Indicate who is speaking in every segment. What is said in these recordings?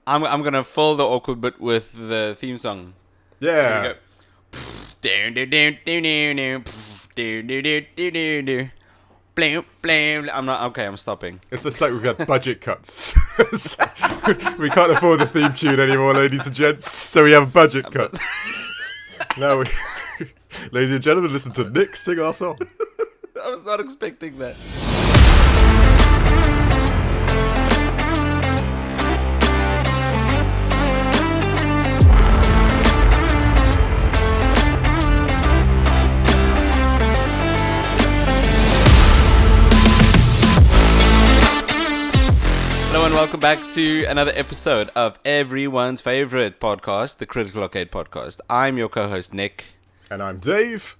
Speaker 1: I'm gonna fill the awkward bit with the theme song.
Speaker 2: Yeah.
Speaker 1: Here we go. Blam, blam. I'm not okay. I'm stopping.
Speaker 2: It's just like we've had budget cuts. We can't afford the theme tune anymore, ladies and gents, so we have budget cuts. Now, ladies and gentlemen, listen to Nick sing our song.
Speaker 1: I was not expecting that. Hello and welcome back to another episode of everyone's favorite podcast, the Critical Arcade Podcast. I'm your co-host Nick.
Speaker 2: And I'm Dave.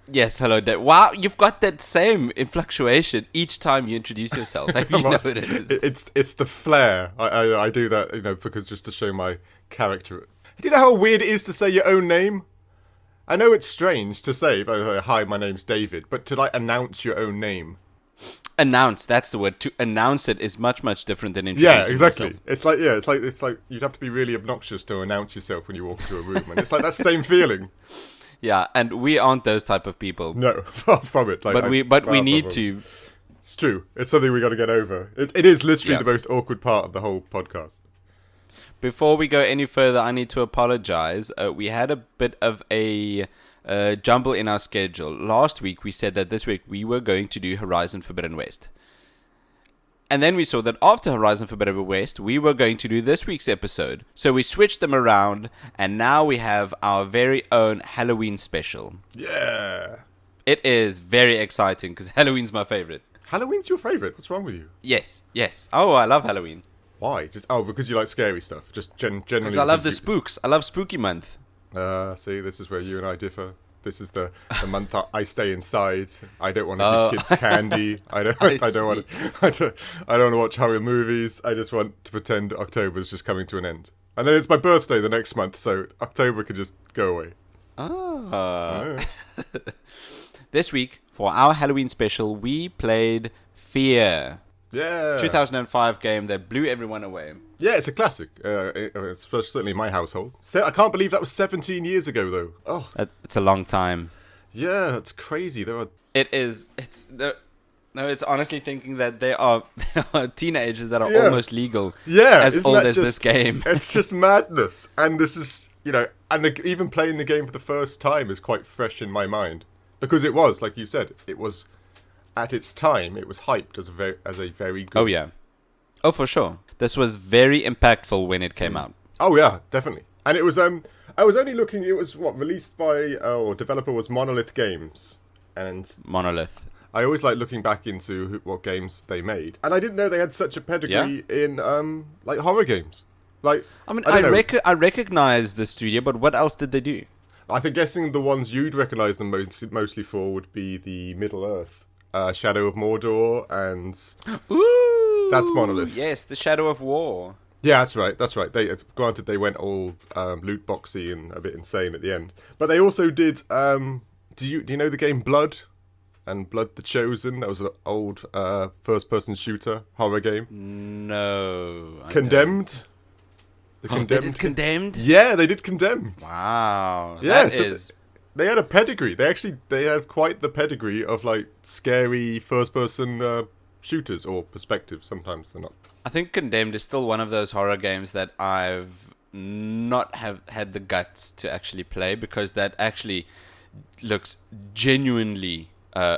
Speaker 1: Yes, hello Dave. Wow, you've got that same fluctuation each time you introduce yourself. You know what it is.
Speaker 2: It's the flair. I do that, because just to show my character. Do you know how weird it is to say your own name? I know it's strange to say, hi, my name's David, but to announce your own name.
Speaker 1: Announce, that's the word. To announce it is much different than introducing
Speaker 2: yourself. Yeah, exactly.
Speaker 1: Yourself.
Speaker 2: It's like you'd have to be really obnoxious to announce yourself when you walk into a room, and it's like that same feeling.
Speaker 1: Yeah, and we aren't those type of people.
Speaker 2: No, far from it.
Speaker 1: But we need to.
Speaker 2: It's true. It's something we got to get over. It is literally the most awkward part of the whole podcast.
Speaker 1: Before we go any further, I need to apologize. We had a bit of a jumble in our schedule. Last week we said that this week we were going to do Horizon Forbidden West. And then we saw that after Horizon Forbidden West, we were going to do this week's episode. So we switched them around, and now we have our very own Halloween special.
Speaker 2: Yeah.
Speaker 1: It is very exciting, because Halloween's my favorite.
Speaker 2: Halloween's your favorite? What's wrong with you?
Speaker 1: Yes. Oh, I love Halloween.
Speaker 2: Why? Because you like scary stuff? Just generally...
Speaker 1: Because I love the spooks. I love Spooky Month.
Speaker 2: See, this is where you and I differ. This is the month I stay inside. I don't want to give kids candy. I don't want to watch horror movies. I just want to pretend October is just coming to an end. And then it's my birthday the next month, so October can just go away.
Speaker 1: This week, for our Halloween special, we played F.E.A.R.
Speaker 2: Yeah.
Speaker 1: 2005 game that blew everyone away.
Speaker 2: Yeah, it's a classic. It's certainly in my household. I can't believe that was 17 years ago, though. Oh,
Speaker 1: it's a long time.
Speaker 2: Yeah, it's crazy.
Speaker 1: It is. It's honestly thinking that there are teenagers that are almost legal.
Speaker 2: Yeah,
Speaker 1: as old as this game.
Speaker 2: It's just madness, and this is even playing the game for the first time is quite fresh in my mind because it was, like you said, it was. At its time, it was hyped as a very good...
Speaker 1: Oh, yeah. Oh, for sure. This was very impactful when it came out.
Speaker 2: Oh, yeah, definitely. And it was, I was only looking, it was, released by, or developer was Monolith Games. And...
Speaker 1: Monolith.
Speaker 2: I always like looking back into what games they made. And I didn't know they had such a pedigree in, horror games.
Speaker 1: I recognize the studio, but what else did they do?
Speaker 2: I think guessing the ones you'd recognize them mostly for would be the Middle-earth. Shadow of Mordor, and that's Monolith.
Speaker 1: Yes, the Shadow of War.
Speaker 2: Yeah, that's right. They went all loot boxy and a bit insane at the end, but they also did. Do you know the game Blood and Blood the Chosen? That was an old first-person shooter horror game.
Speaker 1: No.
Speaker 2: Condemned.
Speaker 1: They did Condemned.
Speaker 2: Yeah, they did Condemned.
Speaker 1: Wow.
Speaker 2: Yeah,
Speaker 1: that is.
Speaker 2: They had a pedigree. They have quite the pedigree of scary first-person shooters or perspectives. Sometimes they're not.
Speaker 1: I think Condemned is still one of those horror games that I've not have had the guts to actually play because that actually looks genuinely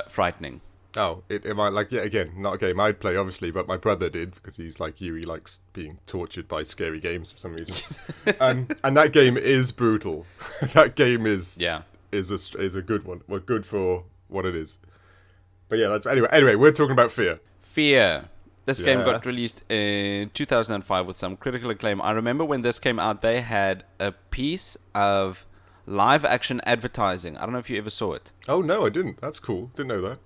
Speaker 1: frightening.
Speaker 2: Oh, it might again, not a game I'd play obviously, but my brother did because he's like you. He likes being tortured by scary games for some reason. And that game is brutal. That game is is a good one. Well, good for what it is. But yeah, anyway, we're talking about F.E.A.R.
Speaker 1: F.E.A.R. This game got released in 2005 with some critical acclaim. I remember when this came out, they had a piece of live action advertising. I don't know if you ever saw it.
Speaker 2: Oh no, I didn't. That's cool. Didn't know that.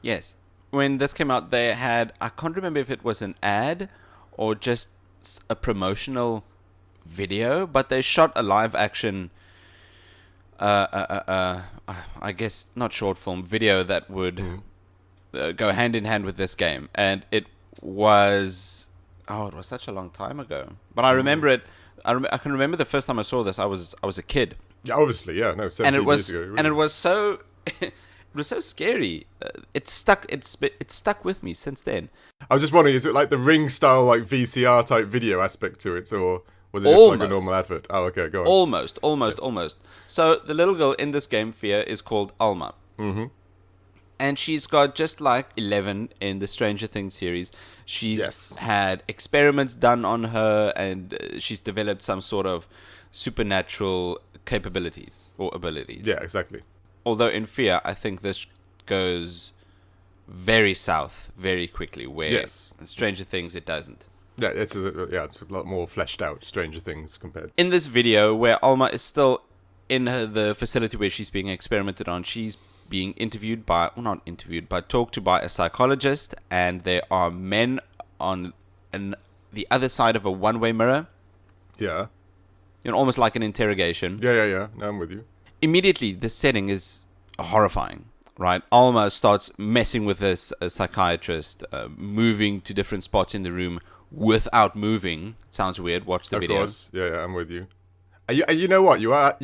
Speaker 1: Yes. When this came out, they had, I can't remember if it was an ad or just a promotional video, but they shot a live action I guess not short film video that would go hand in hand with this game, and it was Oh, it was such a long time ago. But I remember it. I can remember the first time I saw this. I was a kid,
Speaker 2: Yeah, obviously, yeah, no, 17
Speaker 1: and it
Speaker 2: years
Speaker 1: was
Speaker 2: ago.
Speaker 1: and it was so it was so scary. It stuck. It's stuck with me since then.
Speaker 2: I was just wondering, is it like the Ring style, like VCR type video aspect to it, or was it just like a normal advert? Oh, okay, go on.
Speaker 1: Almost. So the little girl in this game, F.E.A.R, is called Alma.
Speaker 2: Mm-hmm.
Speaker 1: And she's got, just like 11 in the Stranger Things series, she's had experiments done on her, and she's developed some sort of supernatural capabilities or abilities.
Speaker 2: Yeah, exactly.
Speaker 1: Although in F.E.A.R, I think this goes very south very quickly, where in Stranger Things it doesn't.
Speaker 2: Yeah, it's a lot more fleshed out, Stranger Things compared.
Speaker 1: In this video, where Alma is still in the facility where she's being experimented on, she's being interviewed by, well, not interviewed, but talked to by a psychologist, and there are men on the other side of a one-way mirror.
Speaker 2: Yeah.
Speaker 1: You know, almost like an interrogation.
Speaker 2: Yeah. No, I'm with you.
Speaker 1: Immediately, the setting is horrifying, right? Alma starts messing with this psychiatrist, moving to different spots in the room without moving. Sounds weird. Watch the video.
Speaker 2: Of course. Yeah, I'm with you. You know what? You are.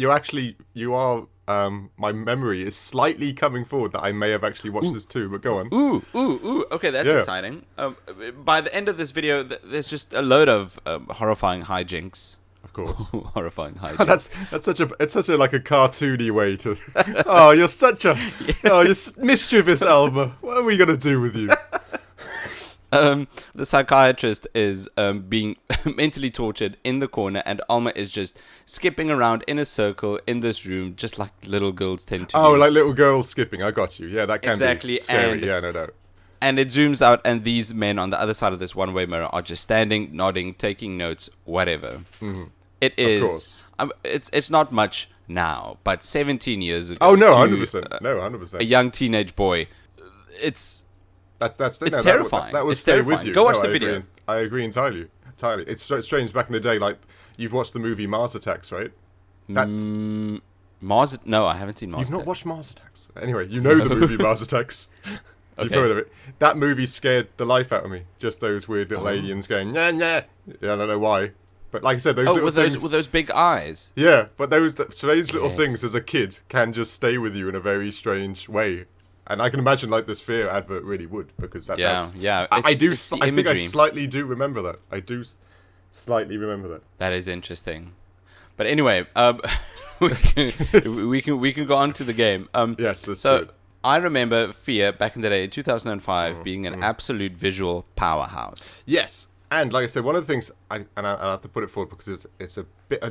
Speaker 2: My memory is slightly coming forward that I may have actually watched this too. But go on.
Speaker 1: Ooh. Okay, that's exciting. By the end of this video, there's just a load of horrifying hijinks.
Speaker 2: Of course.
Speaker 1: Horrifying hijinks.
Speaker 2: It's such a like a cartoony way to. Oh, you're such a. Oh, you're mischievous, Alma. What are we gonna do with you?
Speaker 1: The psychiatrist is being mentally tortured in the corner, and Alma is just skipping around in a circle in this room, just like little girls tend to do.
Speaker 2: Oh, like little girls skipping. I got you. Yeah, that can
Speaker 1: be
Speaker 2: scary.
Speaker 1: And,
Speaker 2: yeah, no doubt.
Speaker 1: And it zooms out, and these men on the other side of this one-way mirror are just standing, nodding, taking notes, whatever.
Speaker 2: Mm-hmm.
Speaker 1: It is. It's not much now, but 17 years ago.
Speaker 2: Oh no, 100%. No, 100%.
Speaker 1: A young teenage boy. It's terrifying.
Speaker 2: That would
Speaker 1: it's
Speaker 2: stay
Speaker 1: terrifying.
Speaker 2: with you.
Speaker 1: Go watch the video.
Speaker 2: I agree entirely. It's strange. Back in the day, like you've watched the movie Mars Attacks, right?
Speaker 1: Mars? No, I haven't seen Mars.
Speaker 2: You've not watched Mars Attacks. Anyway, you know the movie Mars Attacks. You've heard of it. That movie scared the life out of me. Just those weird little aliens going nah. Yeah, I don't know why. But like I said, those little things
Speaker 1: with those big eyes.
Speaker 2: Yeah, but those strange little things as a kid can just stay with you in a very strange way. And I can imagine like this F.E.A.R advert really would, because that does.
Speaker 1: Yeah.
Speaker 2: I think I slightly do remember that. I do slightly remember that.
Speaker 1: That is interesting. But anyway, we can go on to the game.
Speaker 2: Yes, let's do it.
Speaker 1: I remember F.E.A.R back in the day, in 2005, being an absolute visual powerhouse.
Speaker 2: Yes, and like I said, one of the things, I have to put it forward because it's a bit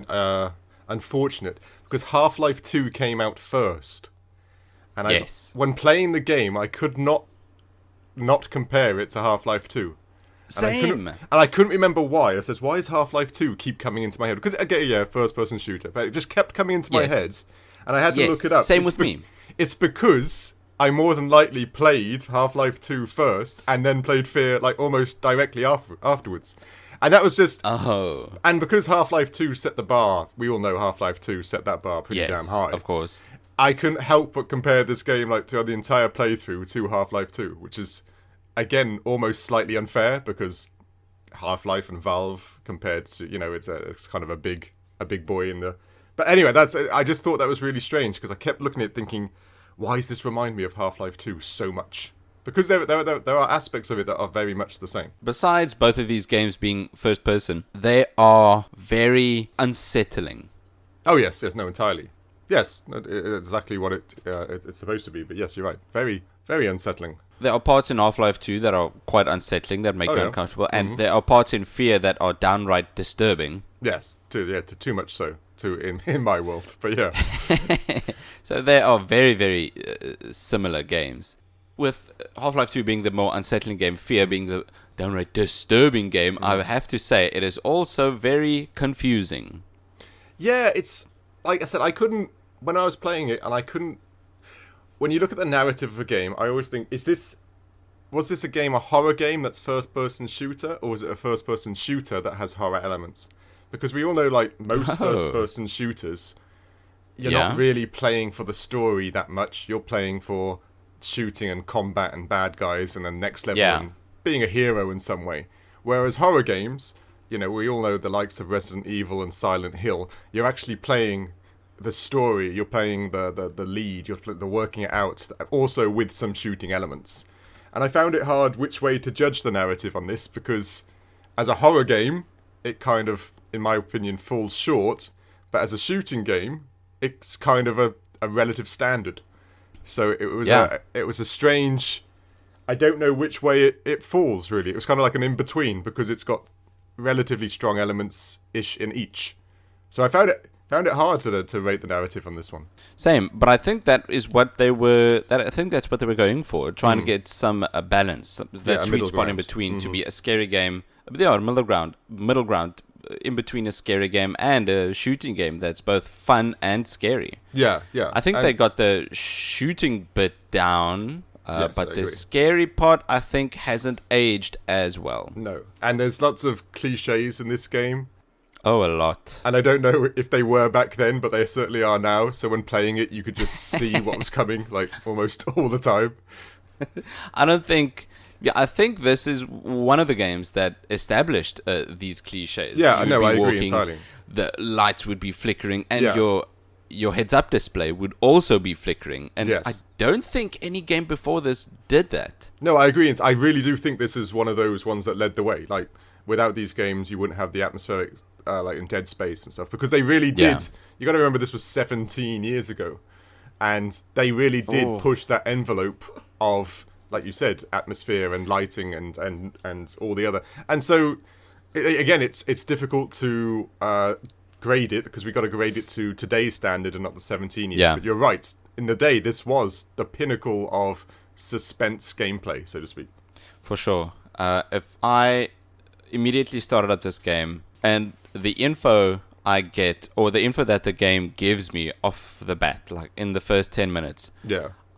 Speaker 2: unfortunate, because Half-Life 2 came out first. And when playing the game, I could not compare it to Half-Life 2.
Speaker 1: Same.
Speaker 2: And I couldn't remember why. I says, why does Half-Life 2 keep coming into my head? Because, again, first-person shooter. But it just kept coming into my head. And I had to look it up.
Speaker 1: Same with me.
Speaker 2: It's because I more than likely played Half-Life 2 first, and then played F.E.A.R like almost directly afterwards. And that was just...
Speaker 1: Oh.
Speaker 2: And because Half-Life 2 set the bar, we all know Half-Life 2 set that bar pretty damn high.
Speaker 1: Of course.
Speaker 2: I couldn't help but compare this game like throughout the entire playthrough to Half-Life 2, which is, again, almost slightly unfair because Half-Life and Valve compared to, it's kind of a big boy in the... But anyway, I just thought that was really strange because I kept looking at it thinking, why does this remind me of Half-Life 2 so much? Because there are aspects of it that are very much the same.
Speaker 1: Besides both of these games being first person, they are very unsettling.
Speaker 2: Oh yes, no, entirely. Yes, exactly what it's supposed to be. But yes, you're right. Very, very unsettling. There
Speaker 1: are parts in Half-Life 2 that are quite unsettling, that make you uncomfortable. And there are parts in F.E.A.R that are downright disturbing.
Speaker 2: Yes, too much so. In my world. But yeah.
Speaker 1: So they are very, very similar games. With Half-Life 2 being the more unsettling game, F.E.A.R being the downright disturbing game, I have to say it is also very confusing.
Speaker 2: Yeah, it's... Like I said, I couldn't... When I was playing it, and I couldn't... When you look at the narrative of a game, I always think, was this a game, a horror game that's first-person shooter, or is it a first-person shooter that has horror elements? Because we all know, like, most first-person shooters, you're not really playing for the story that much. You're playing for shooting and combat and bad guys, and then next level and being a hero in some way. Whereas horror games, we all know the likes of Resident Evil and Silent Hill, you're actually playing the story, you're playing the lead, you're working it out, also with some shooting elements. And I found it hard which way to judge the narrative on this, because as a horror game, it kind of, in my opinion, falls short, but as a shooting game, it's kind of a relative standard. So it was a strange, I don't know which way it falls, really. It was kind of like an in-between, because it's got relatively strong elements-ish in each. So I found it hard to rate the narrative on this one.
Speaker 1: Same, but I think that is what they were. I think that's what they were going for, trying to get some balance, that sweet spot in between, to be a scary game. Yeah, middle ground in between a scary game and a shooting game that's both fun and scary.
Speaker 2: Yeah.
Speaker 1: I think they got the shooting bit down.
Speaker 2: Yes,
Speaker 1: but the scary part, I think, hasn't aged as well.
Speaker 2: No, and there's lots of cliches in this game.
Speaker 1: Oh, a lot.
Speaker 2: And I don't know if they were back then, but they certainly are now. So when playing it, you could just see what was coming, like, almost all the time.
Speaker 1: I think this is one of the games that established these cliches.
Speaker 2: Yeah, no, I agree entirely.
Speaker 1: The lights would be flickering, and your heads-up display would also be flickering. And I don't think any game before this did that.
Speaker 2: No, I agree. I really do think this is one of those ones that led the way. Like, without these games, you wouldn't have the atmospheric, like in Dead Space and stuff, because they really did. Yeah. You got to remember, this was 17 years ago, and they really did push that envelope of, like you said, atmosphere and lighting and all the other. And so, again, it's difficult to grade it, because we got to grade it to today's standard and not the 17 years. But you're right. In the day, this was the pinnacle of suspense gameplay, so to speak.
Speaker 1: For sure. If I immediately started at this game, and the info I get, or the info that the game gives me off the bat, like in the first 10 minutes,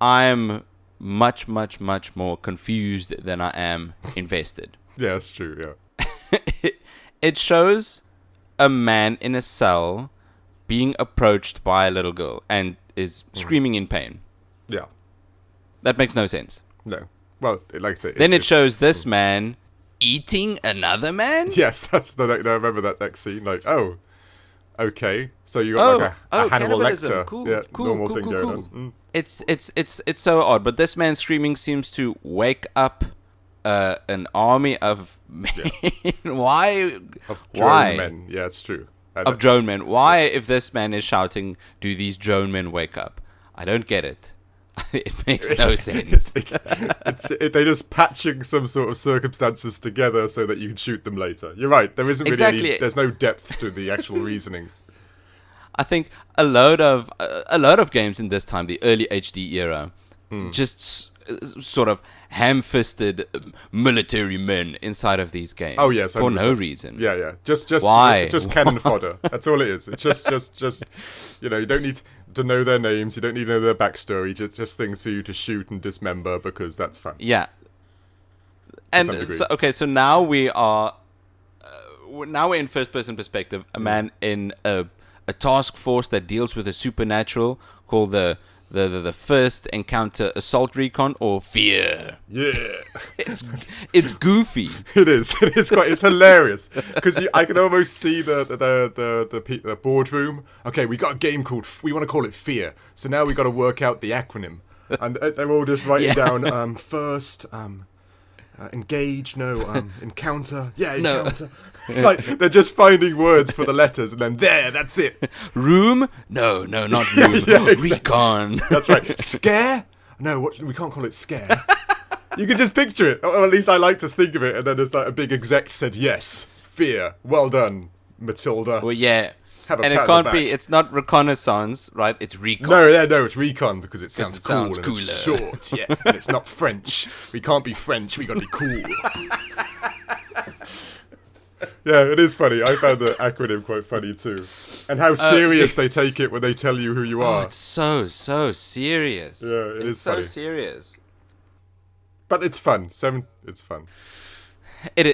Speaker 1: I'm much, much, much more confused than I am invested.
Speaker 2: Yeah, that's true, yeah.
Speaker 1: It shows a man in a cell being approached by a little girl and is screaming in pain.
Speaker 2: Yeah.
Speaker 1: That makes no sense.
Speaker 2: No. Well, like I say...
Speaker 1: Then it shows this man eating another man?
Speaker 2: Yes, that's I remember that next scene. Like, okay. So you got like a Hannibal Lecter normal thing going on.
Speaker 1: It's so odd, but this man's screaming seems to wake up an army of men. Why?
Speaker 2: Of drone men. Yeah, it's true.
Speaker 1: Of drone men. Why, if this man is shouting, do these drone men wake up? I don't get it. It makes no sense.
Speaker 2: They're just patching some sort of circumstances together so that you can shoot them later. You're right. There isn't really there's no depth to the actual reasoning.
Speaker 1: I think a lot of games in this time, the early HD era, just sort of ham-fisted military men inside of these games.
Speaker 2: Oh yes, 100%.
Speaker 1: For no reason.
Speaker 2: Yeah. Just
Speaker 1: why?
Speaker 2: Just cannon fodder. That's all it is. It's just you don't need to know their names. You don't need to know their backstory. Just things for you to shoot and dismember, because that's fun.
Speaker 1: Yeah. And so now we are now we're in first-person perspective. A man in a task force that deals with the supernatural, called the first Encounter Assault Recon, or F.E.A.R.
Speaker 2: Yeah,
Speaker 1: it's goofy.
Speaker 2: It is quite. It's hilarious, because I can almost see the boardroom. Okay, we got a game called. We want to call it F.E.A.R. So now we got to work out the acronym, and they're all just writing down first. Engage, encounter, encounter.
Speaker 1: No.
Speaker 2: Like, they're just finding words for the letters, and then that's it.
Speaker 1: Room? No, not room.
Speaker 2: Exactly.
Speaker 1: Recon.
Speaker 2: That's right. Scare? No, we can't call it scare. You can just picture it, or at least I like to think of it, and then there's like a big exec said, yes, F.E.A.R. Well done, Matilda.
Speaker 1: Well, yeah.
Speaker 2: Have a
Speaker 1: and it can't be, it's not reconnaissance, right? It's recon.
Speaker 2: No, it's recon, because it sounds cool and
Speaker 1: cooler.
Speaker 2: It's short, yeah. And it's not French. We can't be French, we gotta be cool. Yeah, it is funny. I found the acronym quite funny too. And how serious they take it when they tell you who you are.
Speaker 1: It's so serious.
Speaker 2: Yeah, it's
Speaker 1: so
Speaker 2: funny.
Speaker 1: serious.
Speaker 2: But it's fun. It's fun.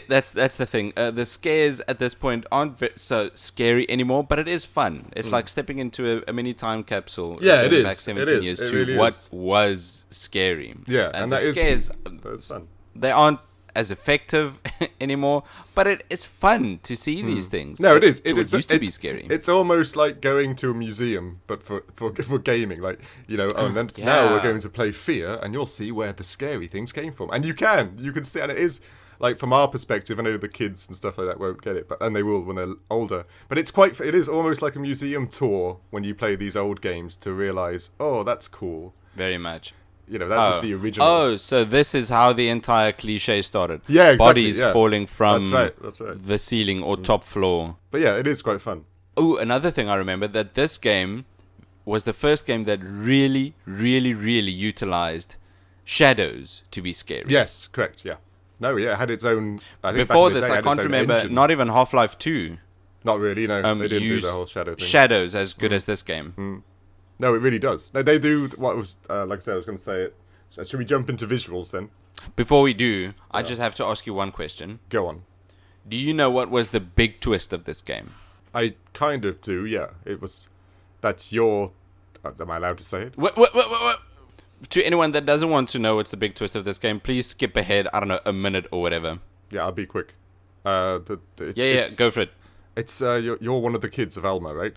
Speaker 1: That's the thing. The scares at this point aren't so scary anymore, but it is fun. It's like stepping into a mini time capsule.
Speaker 2: Yeah, it is.
Speaker 1: Back 17 years to really what was scary.
Speaker 2: Yeah,
Speaker 1: and
Speaker 2: that
Speaker 1: the scares,
Speaker 2: that's fun.
Speaker 1: They aren't as effective anymore, but it is fun to see these things.
Speaker 2: No, it is.
Speaker 1: It used to be scary.
Speaker 2: It's almost like going to a museum, but for gaming. Like, and then
Speaker 1: Yeah.
Speaker 2: now we're going to play F.E.A.R, and you'll see where the scary things came from. And you can see, and it is, like, from our perspective, I know the kids and stuff like that won't get it, and they will when they're older. But it is almost like a museum tour when you play these old games to realise, oh, that's cool.
Speaker 1: Very much.
Speaker 2: That was the original.
Speaker 1: Oh, so this is how the entire cliche started.
Speaker 2: Yeah, exactly.
Speaker 1: Bodies falling from
Speaker 2: That's right.
Speaker 1: the ceiling or top floor.
Speaker 2: But yeah, it is quite fun.
Speaker 1: Oh, another thing I remember, that this game was the first game that really, really, really utilized shadows to be scary.
Speaker 2: Yes, correct, yeah. No, yeah, it had its own... I think
Speaker 1: Before
Speaker 2: back in the
Speaker 1: this,
Speaker 2: day,
Speaker 1: I
Speaker 2: it had
Speaker 1: can't
Speaker 2: its own
Speaker 1: remember,
Speaker 2: engine.
Speaker 1: not even Half-Life 2
Speaker 2: Not really, no. They didn't do
Speaker 1: used
Speaker 2: the whole shadow thing.
Speaker 1: shadows as good as this game.
Speaker 2: No, it really does. No, they do what was... like I said, I was going to say it. Should we jump into visuals then?
Speaker 1: Before we do, I just have to ask you one question.
Speaker 2: Go on.
Speaker 1: Do you know what was the big twist of this game?
Speaker 2: I kind of do, yeah. It was... That's your... am I allowed to say it?
Speaker 1: What? To anyone that doesn't want to know what's the big twist of this game, please skip ahead, I don't know, a minute or whatever.
Speaker 2: Yeah, I'll be quick.
Speaker 1: Yeah, go for it.
Speaker 2: It's you're one of the kids of Alma, right?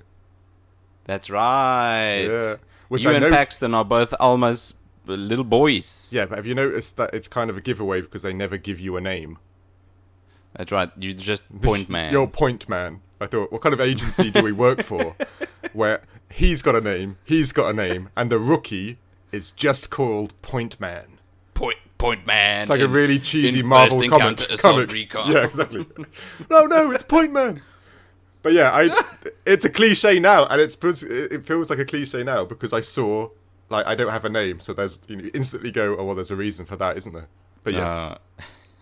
Speaker 1: That's right.
Speaker 2: Yeah. Which
Speaker 1: you
Speaker 2: I
Speaker 1: and
Speaker 2: know.
Speaker 1: Paxton are both Alma's little boys.
Speaker 2: Yeah, but have you noticed that it's kind of a giveaway because they never give you a name?
Speaker 1: That's right. You just point man.
Speaker 2: You're point man. I thought, what kind of agency do we work for? Where he's got a name, and the rookie is just called Point Man.
Speaker 1: Point man.
Speaker 2: It's like a really cheesy
Speaker 1: in
Speaker 2: Marvel
Speaker 1: first Encounter Assault
Speaker 2: comic.
Speaker 1: Recon.
Speaker 2: Yeah, exactly. No, it's Point Man. But yeah, it's a cliche now, and it feels like a cliche now because I saw, like, I don't have a name, so there's you instantly go, oh well, there's a reason for that, isn't there? But yes,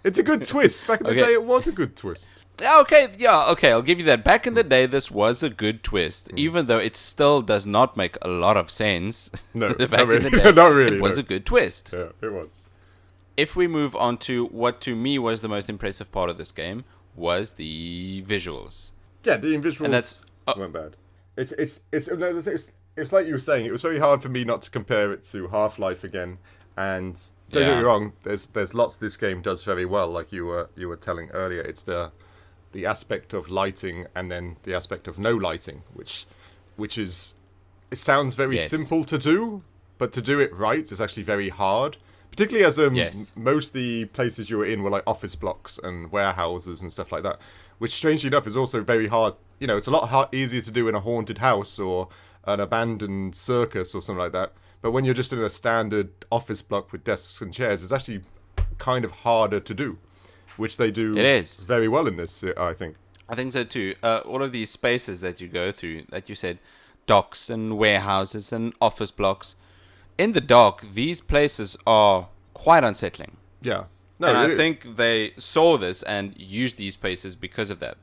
Speaker 2: it's a good twist. Back in the day, it was a good twist.
Speaker 1: Okay, I'll give you that. Back in the day, this was a good twist, even though it still does not make a lot of sense.
Speaker 2: No,
Speaker 1: Back
Speaker 2: not really.
Speaker 1: in the day,
Speaker 2: Not really,
Speaker 1: it was
Speaker 2: no.
Speaker 1: a good twist.
Speaker 2: Yeah, it was.
Speaker 1: If we move on to what to me was the most impressive part of this game, was the visuals.
Speaker 2: Yeah, the visuals weren't bad. It's like you were saying. It was very hard for me not to compare it to Half-Life again. And don't get me wrong, there's lots this game does very well. Like you were telling earlier, it's the aspect of lighting and then the aspect of no lighting, which is, it sounds very simple to do, but to do it right is actually very hard. Particularly as most of the places you were in were like office blocks and warehouses and stuff like that, which strangely enough is also very hard. It's a lot easier to do in a haunted house or an abandoned circus or something like that. But when you're just in a standard office block with desks and chairs, it's actually kind of harder to do, which they do very well in this, I think.
Speaker 1: I think so too. All of these spaces that you go through, like you said, docks and warehouses and office blocks. In the dock, these places are quite unsettling.
Speaker 2: Yeah. No,
Speaker 1: and I think they saw this and used these places because of that.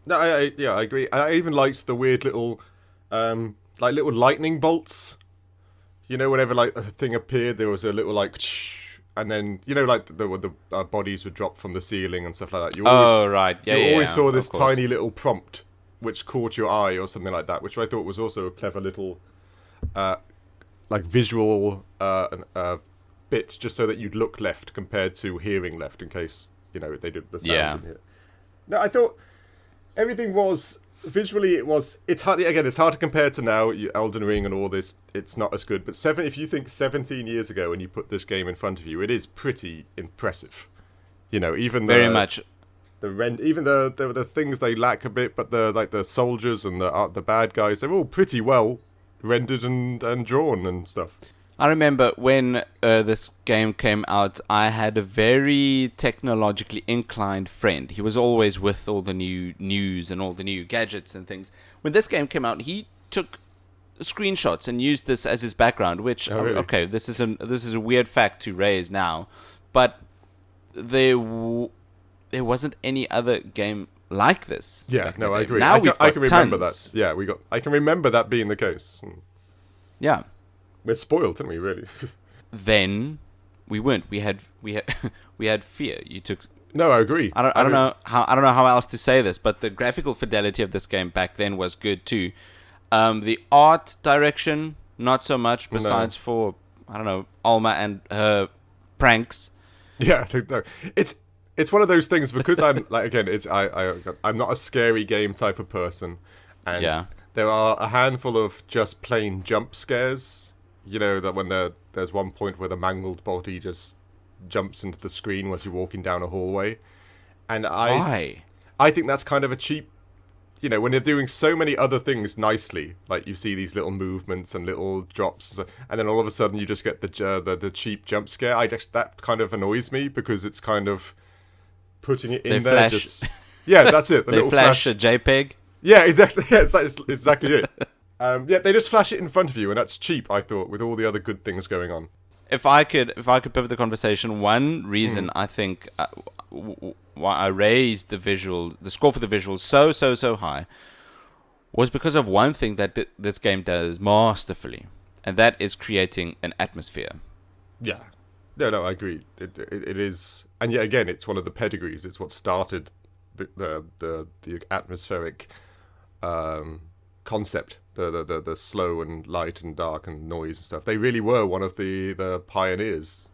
Speaker 2: No, I agree. I even liked the weird little, little lightning bolts. Whenever like a thing appeared, there was a little like, and then like the bodies would drop from the ceiling and stuff like that. You always saw this tiny little prompt which caught your eye or something like that, which I thought was also a clever little, like visual bit, just so that you'd look left compared to hearing left in case they did the sound in here. No, I thought everything was visually. It's hard. Again, it's hard to compare to now. Elden Ring and all this. It's not as good. But if you think 17 years ago and you put this game in front of you, it is pretty impressive. Even
Speaker 1: very much.
Speaker 2: Even the things they lack a bit, but the soldiers and the bad guys, they're all pretty well rendered and drawn and stuff.
Speaker 1: I remember when this game came out, I had a very technologically inclined friend. He was always with all the new news and all the new gadgets and things. When this game came out, he took screenshots and used this as his background, which,
Speaker 2: really?
Speaker 1: Okay, this is a weird fact to raise now, but there wasn't any other game like this.
Speaker 2: Yeah, no, I agree.
Speaker 1: Now
Speaker 2: I can remember
Speaker 1: tons.
Speaker 2: that. Yeah, I can remember that being the case.
Speaker 1: Yeah.
Speaker 2: We're spoiled, aren't we, really?
Speaker 1: Then we weren't. We had F.E.A.R. You took.
Speaker 2: No, I agree.
Speaker 1: I don't know how else to say this, but the graphical fidelity of this game back then was good too. The art direction, not so much. Besides for Alma and her pranks.
Speaker 2: Yeah, no. it's one of those things because I'm like again, I'm not a scary game type of person, and there are a handful of just plain jump scares. You know that when there's one point where the mangled body just jumps into the screen as you're walking down a hallway, and I think that's kind of a cheap. You know, when they're doing so many other things nicely, like you see these little movements and little drops, and then all of a sudden you just get the cheap jump scare. That kind of annoys me because it's kind of putting it in there. Yeah, that's it.
Speaker 1: They flash a JPEG.
Speaker 2: Yeah, exactly. Yeah, it's exactly it. They just flash it in front of you, and that's cheap. I thought with all the other good things going on.
Speaker 1: If I could pivot the conversation, one reason I think why I raised the score for the visuals so high was because of one thing that this game does masterfully, and that is creating an atmosphere.
Speaker 2: Yeah. No, I agree. It is, and yet again, it's one of the pedigrees. It's what started the atmospheric concept, the slow and light and dark and noise and stuff. They really were one of the pioneers.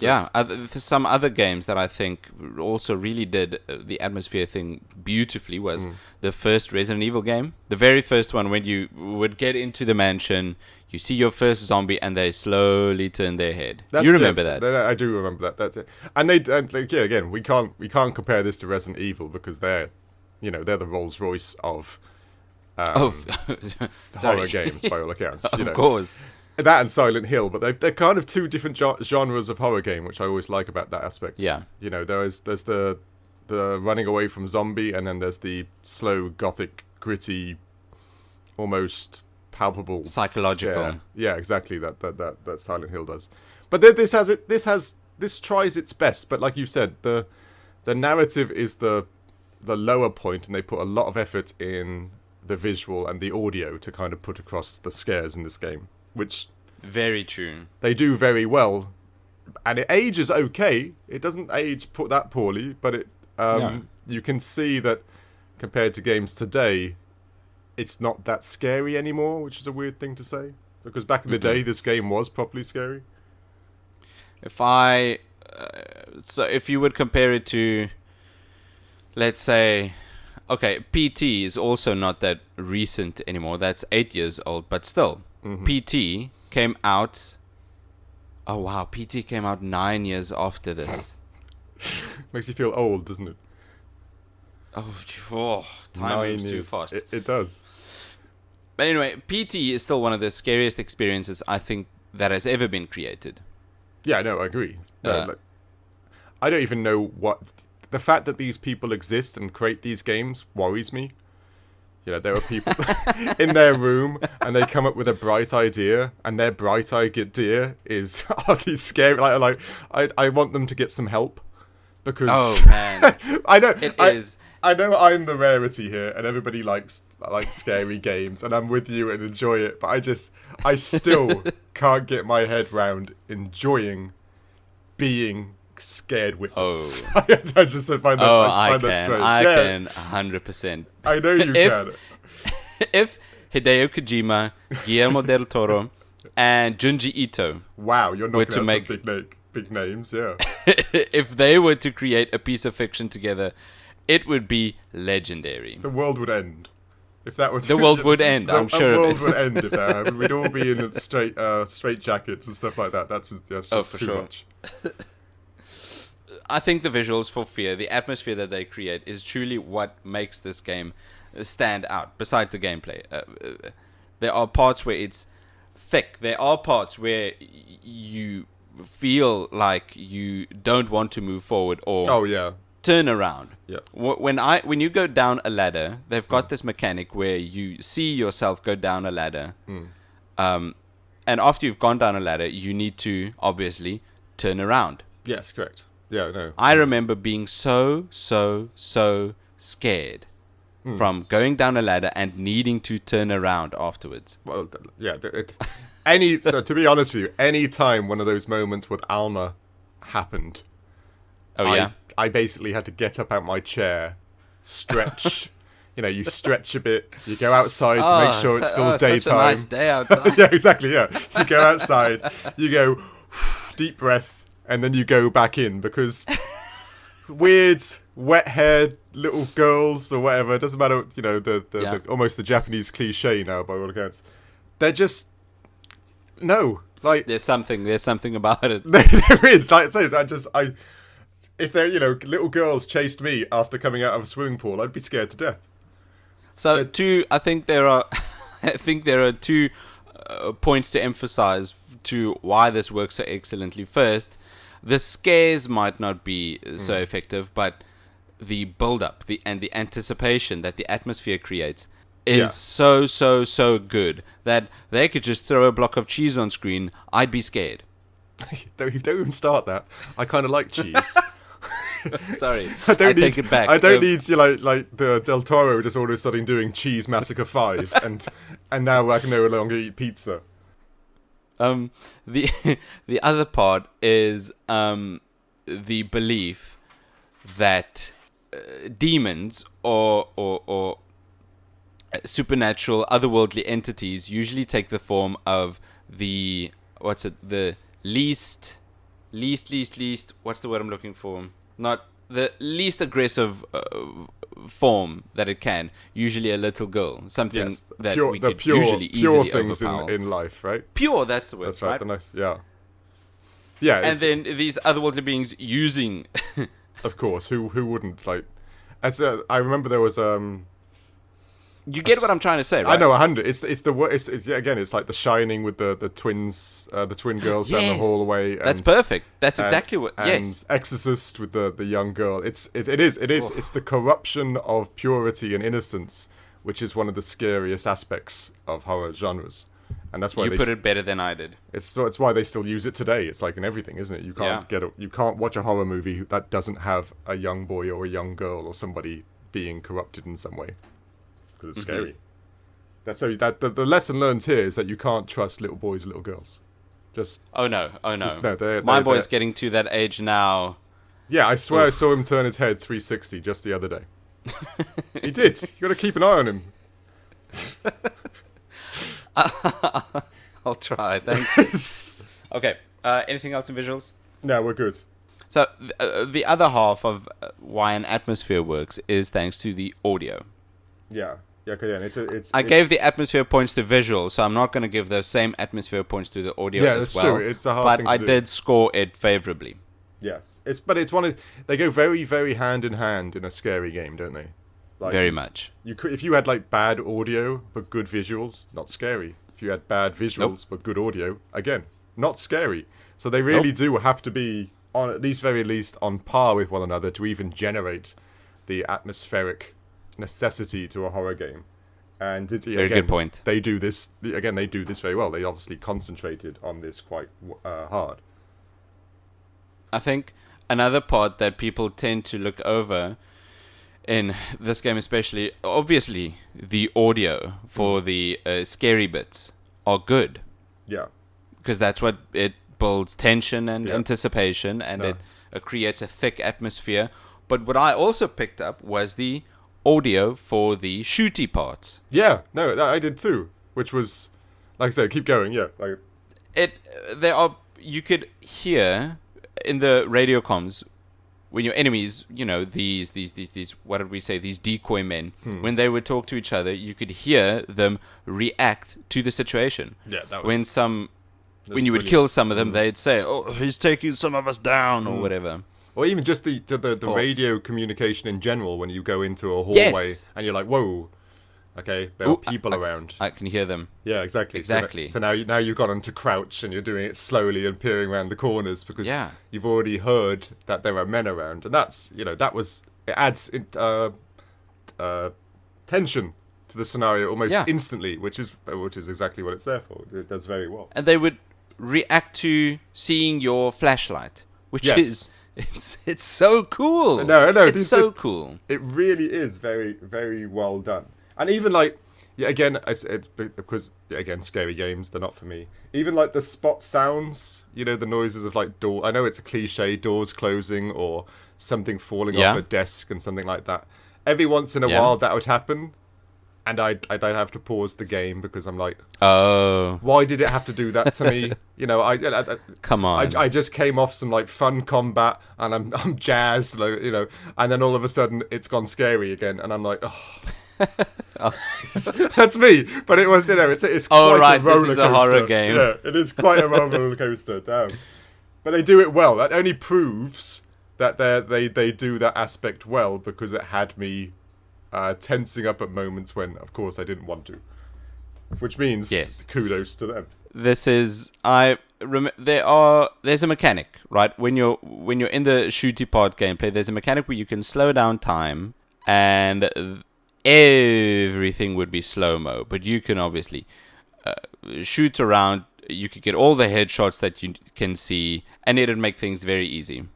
Speaker 1: Yeah, some other games that I think also really did the atmosphere thing beautifully was the first Resident Evil game. The very first one, when you would get into the mansion, you see your first zombie, and they slowly turn their head. You remember that?
Speaker 2: I do remember that. That's it. And again, we can't compare this to Resident Evil because they're the Rolls Royce of horror games by all accounts.
Speaker 1: Of course.
Speaker 2: That and Silent Hill, but they're kind of two different genres of horror game, which I always like about that aspect.
Speaker 1: Yeah.
Speaker 2: You know, there's the running away from zombie, and then there's the slow, gothic, gritty, almost palpable
Speaker 1: psychological
Speaker 2: scare. Yeah, exactly. That Silent Hill does. But this tries its best. But like you said, the narrative is the lower point, and they put a lot of effort in the visual and the audio to kind of put across the scares in this game. Which
Speaker 1: very true.
Speaker 2: They do very well, and it ages okay. It doesn't age that poorly, but it you can see that compared to games today, it's not that scary anymore, which is a weird thing to say because back in the day, this game was properly scary.
Speaker 1: If you would compare it to, let's say, okay, PT is also not that recent anymore. That's 8 years old, but still. PT came out. Oh wow, PT came out 9 years after this.
Speaker 2: Makes you feel old, doesn't it?
Speaker 1: Time moves too fast.
Speaker 2: It does.
Speaker 1: But anyway, PT is still one of the scariest experiences I think that has ever been created.
Speaker 2: Yeah, no, I agree. I don't even know what the fact that these people exist and create these games worries me. You know, there are people in their room, and they come up with a bright idea, and their bright idea is, these scary? Like, I want them to get some help, because...
Speaker 1: Oh, man.
Speaker 2: I know I'm the rarity here, and everybody likes scary games, and I'm with you and enjoy it, but I still can't get my head round enjoying being scared witness.
Speaker 1: Oh.
Speaker 2: I just find that strange.
Speaker 1: I can 100%.
Speaker 2: I know you can.
Speaker 1: If Hideo Kojima, Guillermo del Toro, and Junji Ito,
Speaker 2: wow, you're not going to make big names, yeah.
Speaker 1: If they were to create a piece of fiction together, it would be legendary.
Speaker 2: The world would end. If that was
Speaker 1: the world would end. I'm sure
Speaker 2: the world would end if that happened. We'd all be in straight jackets and stuff like that. That's just too much.
Speaker 1: I think the visuals for F.E.A.R, the atmosphere that they create, is truly what makes this game stand out, besides the gameplay. There are parts where it's thick. There are parts where you feel like you don't want to move forward or turn around.
Speaker 2: Yeah.
Speaker 1: When you go down a ladder, they've got this mechanic where you see yourself go down a ladder. And after you've gone down a ladder, you need to, obviously, turn around.
Speaker 2: Yes, correct. Yeah, no.
Speaker 1: I remember being so scared from going down a ladder and needing to turn around afterwards.
Speaker 2: Well, yeah. So to be honest with you, any time one of those moments with Alma happened, I basically had to get up out my chair, stretch. You know, you stretch a bit, you go outside to make sure it's still daytime.
Speaker 1: Such a nice day outside.
Speaker 2: Yeah, exactly. Yeah, you go outside, you go deep breath. And then you go back in because weird, wet-haired little girls or whatever. It doesn't matter, the almost the Japanese cliche now by all accounts. They're just no, like
Speaker 1: There's something about it.
Speaker 2: there is. Like so, if they're little girls chased me after coming out of a swimming pool, I'd be scared to death.
Speaker 1: So I think there are two points to emphasize to why this works so excellently. First, the scares might not be so effective, but the build-up, and the anticipation that the atmosphere creates is so good that they could just throw a block of cheese on screen. I'd be scared.
Speaker 2: don't even start that. I kind of like cheese.
Speaker 1: Sorry,
Speaker 2: I
Speaker 1: take it back.
Speaker 2: I don't need to like the Del Toro just all of a sudden doing Cheese Massacre 5 and now I can no longer eat pizza.
Speaker 1: The other part is the belief that demons or supernatural otherworldly entities usually take the form of the least what's the word I'm looking for? Not the least aggressive form that it can. Usually a little girl, something that we could usually easily
Speaker 2: things
Speaker 1: overpower.
Speaker 2: in life, right?
Speaker 1: Pure, that's the word.
Speaker 2: That's right. The nice, yeah.
Speaker 1: And then these otherworldly beings using.
Speaker 2: Of course, who wouldn't like? I remember there was
Speaker 1: You get what I'm trying to say, right?
Speaker 2: I know 100. It's like The Shining with the twins, the twin girls down the hallway.
Speaker 1: That's perfect. That's exactly what.
Speaker 2: And Exorcist with the young girl. It is. It's the corruption of purity and innocence, which is one of the scariest aspects of horror genres, and that's why
Speaker 1: you put it better than I did.
Speaker 2: It's why they still use it today. It's like in everything, isn't it? You can't you can't watch a horror movie that doesn't have a young boy or a young girl or somebody being corrupted in some way. Because it's scary. That's so the lesson learned here is that you can't trust little boys and little girls.
Speaker 1: Oh no.
Speaker 2: They're
Speaker 1: My boy's getting to that age now.
Speaker 2: Yeah, I swear I saw him turn his head 360 just the other day. He did. You got to keep an eye on him.
Speaker 1: I'll try. Thanks. Okay. Anything else in visuals?
Speaker 2: No, we're good.
Speaker 1: So the other half of why an atmosphere works is thanks to the audio.
Speaker 2: Yeah. It's.
Speaker 1: I gave the atmosphere points to visual, so I'm not going to give those same atmosphere points to the audio as well. Yeah, that's true.
Speaker 2: It's a hard thing to do.
Speaker 1: But I did score it favorably.
Speaker 2: Yes, it's one of they go very very hand in hand in a scary game, don't they? Like,
Speaker 1: very much.
Speaker 2: If you had like bad audio but good visuals, not scary. If you had bad visuals but good audio, again, not scary. So they really do have to be on very least on par with one another to even generate the atmospheric necessity to a horror game. And
Speaker 1: very good point.
Speaker 2: They do this very well. They obviously concentrated on this quite hard.
Speaker 1: I think another part that people tend to look over in this game, especially, obviously the audio for the scary bits are good.
Speaker 2: Yeah,
Speaker 1: because that's what it builds tension and anticipation, and it creates a thick atmosphere. But what I also picked up was the audio for the shooty parts.
Speaker 2: Yeah, no, I did too. Which was, like I said, keep going. Yeah, like
Speaker 1: you could hear in the radio comms when your enemies, these what did we say? These decoy men. When they would talk to each other, you could hear them react to the situation.
Speaker 2: Yeah, that was
Speaker 1: when you would kill some of them, they'd say, "Oh, he's taking some of us down," or whatever.
Speaker 2: Or even just the radio communication in general when you go into a hallway and you're like, whoa, okay, there are people around.
Speaker 1: I can hear them.
Speaker 2: Yeah, exactly.
Speaker 1: Exactly.
Speaker 2: So now you've got on to crouch and you're doing it slowly and peering around the corners because you've already heard that there are men around. And that's, it adds tension to the scenario almost instantly, which is exactly what it's there for. It does very well.
Speaker 1: And they would react to seeing your flashlight, which is... It's so cool.
Speaker 2: No,
Speaker 1: it's so cool.
Speaker 2: It really is very, very well done. And even again, it's because scary games, they're not for me. Even like the spot sounds, the noises of like door. I know it's a cliche, doors closing or something falling off a desk and something like that. Every once in a while, that would happen. and I'd have to pause the game because I'm like,
Speaker 1: Oh,
Speaker 2: why did it have to do that to me? You know,
Speaker 1: come on.
Speaker 2: I just came off some like fun combat, and I'm jazzed, like, you know, and then all of a sudden it's gone scary again, and I'm like, oh. That's me, but it was, you know, it's quite a roller
Speaker 1: this is
Speaker 2: coaster.
Speaker 1: a horror game.
Speaker 2: Yeah, it is quite a roller coaster. Damn, but they do it well. That only proves that they do that aspect well, because it had me tensing up at moments when, of course, I didn't want to. Which means, kudos to them.
Speaker 1: This is there's a mechanic, right? When you're in the shooty part gameplay, there's a mechanic where you can slow down time, and everything would be slow-mo, but you can obviously shoot around. You could get all the headshots that you can see, and it'd make things very easy.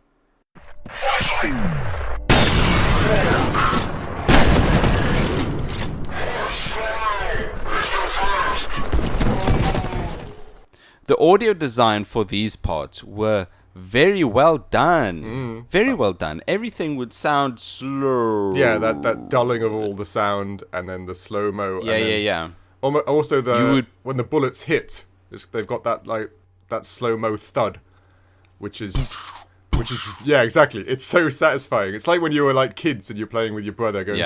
Speaker 1: The audio design for these parts were very well done. Very well done. Everything would sound slow.
Speaker 2: Yeah, that dulling of all the sound, and then the slow-mo.
Speaker 1: Yeah.
Speaker 2: Also, when the bullets hit, they've got that slow-mo thud, which is yeah, exactly. It's so satisfying. It's like when you were like kids and you're playing with your brother, going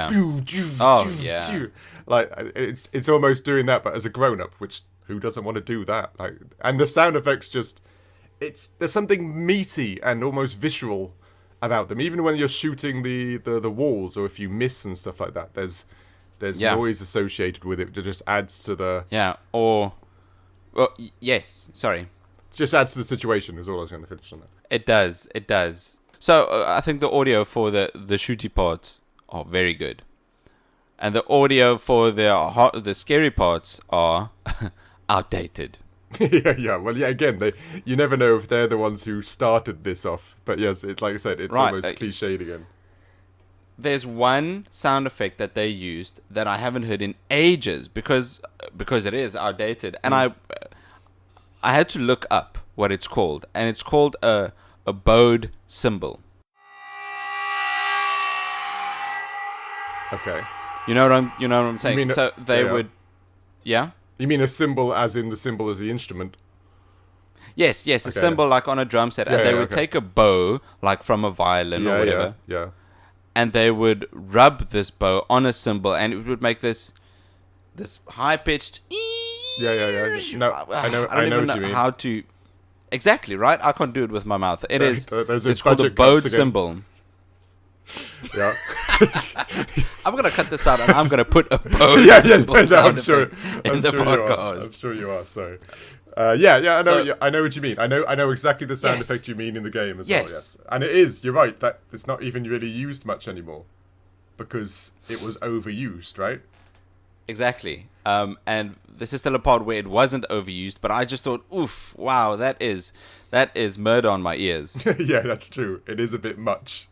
Speaker 2: like it's almost doing that, but as a grown-up, which who doesn't want to do that? Like, and the sound effects there's something meaty and almost visceral about them. Even when you're shooting the walls, or if you miss and stuff like that, there's noise associated with it that just adds to the
Speaker 1: sorry.
Speaker 2: Just adds to the situation, is all I was going to finish on that.
Speaker 1: It does. So I think the audio for the shooty parts are very good, and the audio for the scary parts are outdated.
Speaker 2: yeah. Well, yeah. Again, you never know if they're the ones who started this off. But yes, it's like I said, it's almost cliched again.
Speaker 1: There's one sound effect that they used that I haven't heard in ages because it is outdated, and I had to look up what it's called, and it's called a bowed cymbal.
Speaker 2: Okay.
Speaker 1: You know what I'm saying? So they would, yeah.
Speaker 2: You mean a cymbal, as in the cymbal as the instrument?
Speaker 1: Yes, a cymbal like on a drum set, and they would take a bow like from a violin or whatever, and they would rub this bow on a cymbal, and it would make this high pitched.
Speaker 2: Yeah. No, I know what you mean.
Speaker 1: How to exactly, right? I can't do it with my mouth. It's called a
Speaker 2: budget
Speaker 1: bowed
Speaker 2: cuts again.
Speaker 1: cymbal.
Speaker 2: Yeah.
Speaker 1: I'm gonna cut this out, and I'm gonna put a bowed cymbal sound effect in the podcast.
Speaker 2: I'm sure you are. Sorry. I know what you mean. I know exactly the sound effect you mean in the game as well. Yes, and it is. You're right. That it's not even really used much anymore because it was overused, right?
Speaker 1: Exactly. And this is still a part where it wasn't overused, but I just thought, oof, wow, that is murder on my ears.
Speaker 2: Yeah, that's true. It is a bit much.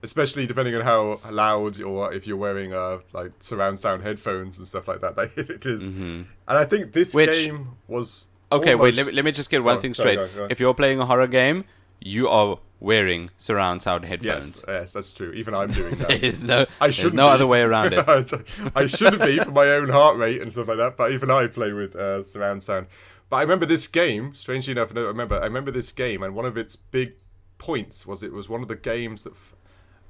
Speaker 2: Especially depending on how loud, or if you're wearing like surround sound headphones and stuff like that. It is. Mm-hmm. And I think this game was
Speaker 1: okay.
Speaker 2: Almost...
Speaker 1: Wait, let me just get one thing straight.
Speaker 2: Go on.
Speaker 1: If you're playing a horror game, you are wearing surround sound headphones.
Speaker 2: Yes, that's true. Even I'm doing that.
Speaker 1: There's no other way around it.
Speaker 2: I shouldn't be for my own heart rate and stuff like that. But even I play with surround sound. But I remember this game. Strangely enough, I remember this game, and one of its big points was it was one of the games that.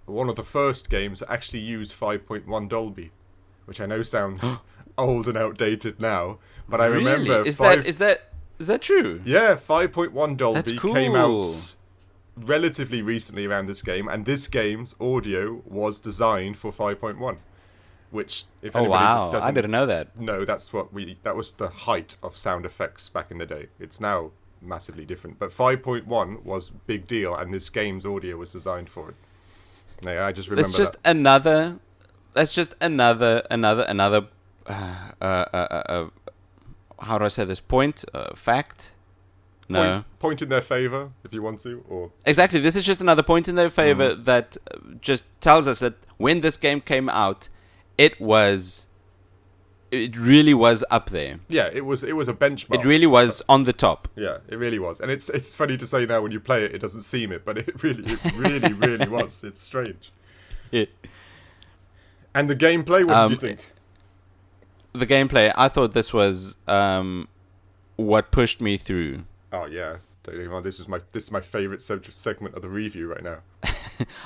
Speaker 2: One of the first games that actually used 5.1 Dolby, which I know sounds old and outdated now, but I remember.
Speaker 1: Is that true?
Speaker 2: Yeah, 5.1 Dolby
Speaker 1: That's cool.
Speaker 2: came out relatively recently around this game, and this game's audio was designed for 5.1. Which, if anybody doesn't,
Speaker 1: I didn't know that.
Speaker 2: No, that was the height of sound effects back in the day. It's now massively different, but 5.1 was big deal, and this game's audio was designed for it. Yeah, I just remember
Speaker 1: That's just another how do I say this? Fact? No.
Speaker 2: Point in their favor, if you want to, or...
Speaker 1: Exactly, this is just another point in their favor that just tells us that when this game came out, it really was up there.
Speaker 2: Yeah, it was a benchmark.
Speaker 1: It really was on the top.
Speaker 2: Yeah, it really was. And it's funny to say now when you play it doesn't seem it, but it really was. It's strange.
Speaker 1: Yeah.
Speaker 2: And the gameplay, what did you think?
Speaker 1: the gameplay, I thought this was what pushed me through.
Speaker 2: Oh yeah, don't get me wrong, this is my favorite segment of the review right now.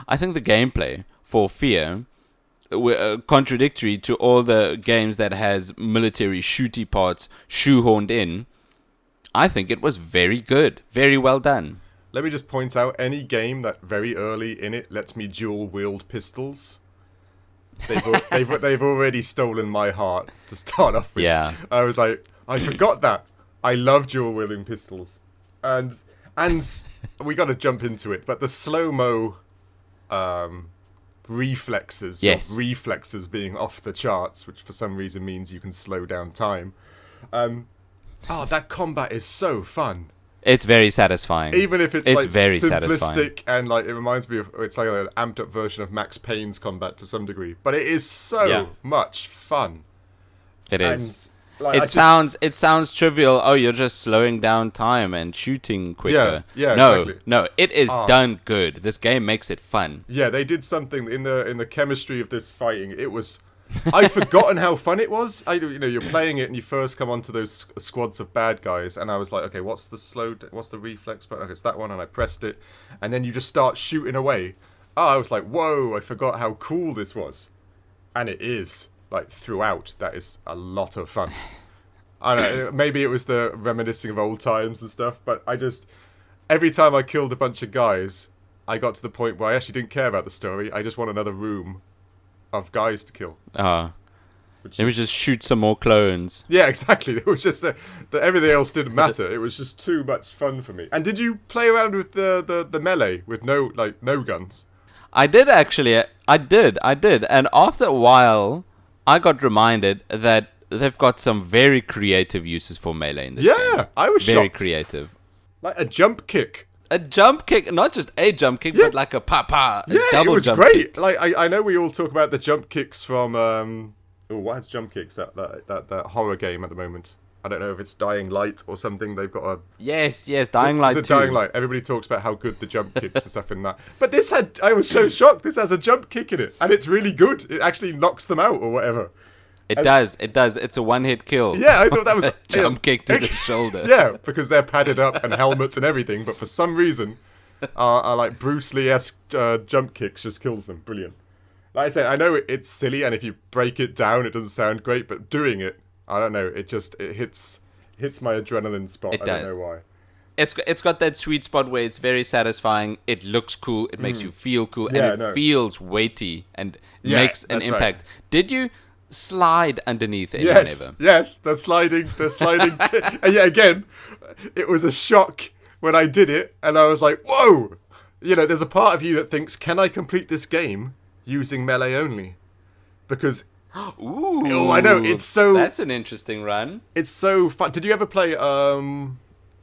Speaker 1: I think the gameplay for F.E.A.R, contradictory to all the games that has military shooty parts shoehorned in, I think it was very good, very well done.
Speaker 2: Let me just point out, any game that very early in it lets me dual wield pistols, they've already stolen my heart to start off with.
Speaker 1: Yeah.
Speaker 2: I was like, I forgot that. I love dual wielding pistols, and we got to jump into it. But the slow-mo reflexes,
Speaker 1: yes,
Speaker 2: reflexes being off the charts, which for some reason means you can slow down time. That combat is so fun.
Speaker 1: It's very satisfying.
Speaker 2: Even if it's like
Speaker 1: very
Speaker 2: simplistic
Speaker 1: satisfying.
Speaker 2: And like it reminds me of, it's like an amped up version of Max Payne's combat to some degree, but it is so much fun.
Speaker 1: It is.
Speaker 2: And, like,
Speaker 1: it sounds trivial. Oh, you're just slowing down time and shooting quicker.
Speaker 2: Yeah,
Speaker 1: no,
Speaker 2: exactly.
Speaker 1: No, it is done good. This game makes it fun.
Speaker 2: Yeah, they did something in the chemistry of this fighting. It was. I'd forgotten how fun it was. You're playing it and you first come onto those squads of bad guys, and I was like, okay, what's the reflex button? Okay, it's that one, and I pressed it, and then you just start shooting away. I was like, whoa! I forgot how cool this was, and it is like throughout. That is a lot of fun. I don't know. Maybe it was the reminiscing of old times and stuff, but every time I killed a bunch of guys, I got to the point where I actually didn't care about the story. I just want another room of guys to kill.
Speaker 1: Let me just shoot some more clones.
Speaker 2: Yeah, exactly. It was just that everything else didn't matter. It was just too much fun for me. And did you play around with the melee with no guns?
Speaker 1: I did actually. I did. And after a while, I got reminded that they've got some very creative uses for melee in this game.
Speaker 2: Yeah, I was
Speaker 1: very
Speaker 2: shocked.
Speaker 1: creative.
Speaker 2: Like a jump kick.
Speaker 1: A jump kick, not just a jump kick, but like a pa-pa.
Speaker 2: Yeah,
Speaker 1: double
Speaker 2: it was
Speaker 1: jump
Speaker 2: great.
Speaker 1: Kick.
Speaker 2: Like I know we all talk about the jump kicks from what has jump kicks? That horror game at the moment. I don't know if it's Dying Light or something. They've got a
Speaker 1: Yes, Dying Light.
Speaker 2: It's a Dying Light. Everybody talks about how good the jump kicks and stuff in that. But I was so shocked. This has a jump kick in it, and it's really good. It actually knocks them out or whatever.
Speaker 1: It does. It's a one-hit kill.
Speaker 2: Yeah, I thought that was
Speaker 1: a jump kick to the shoulder.
Speaker 2: Yeah, because they're padded up and helmets and everything, but for some reason, are like Bruce Lee-esque jump kicks just kills them. Brilliant. Like I said, I know it's silly, and if you break it down, it doesn't sound great, but doing it, I don't know, it hits my adrenaline spot. I don't know why.
Speaker 1: It's got that sweet spot where it's very satisfying. It looks cool. It makes you feel cool, and it feels weighty and makes an impact. Right. Did you slide underneath anyone ever?
Speaker 2: Yes, the sliding. And yet again, it was a shock when I did it, and I was like, whoa! There's a part of you that thinks, can I complete this game using melee only? Because
Speaker 1: ooh,
Speaker 2: I know, it's so...
Speaker 1: That's an interesting run.
Speaker 2: It's so fun. Did you ever play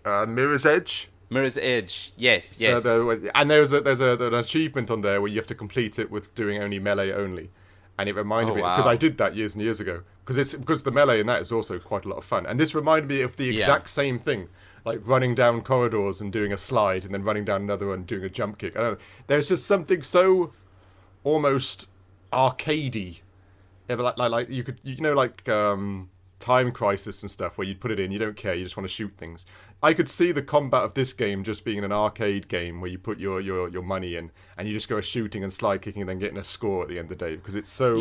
Speaker 2: Mirror's Edge?
Speaker 1: Mirror's Edge, yes.
Speaker 2: And there's an achievement on there where you have to complete it with doing only melee only. And it reminded me, because I did that years and years ago, because the melee in that is also quite a lot of fun. And this reminded me of the exact same thing, like running down corridors and doing a slide, and then running down another one and doing a jump kick. I don't know. There's just something so almost arcadey. Yeah, but like you could, Time Crisis and stuff, where you put it in, you don't care, you just want to shoot things. I could see the combat of this game just being an arcade game where you put your money in and you just go shooting and slide kicking and then getting a score at the end of the day, because it's so...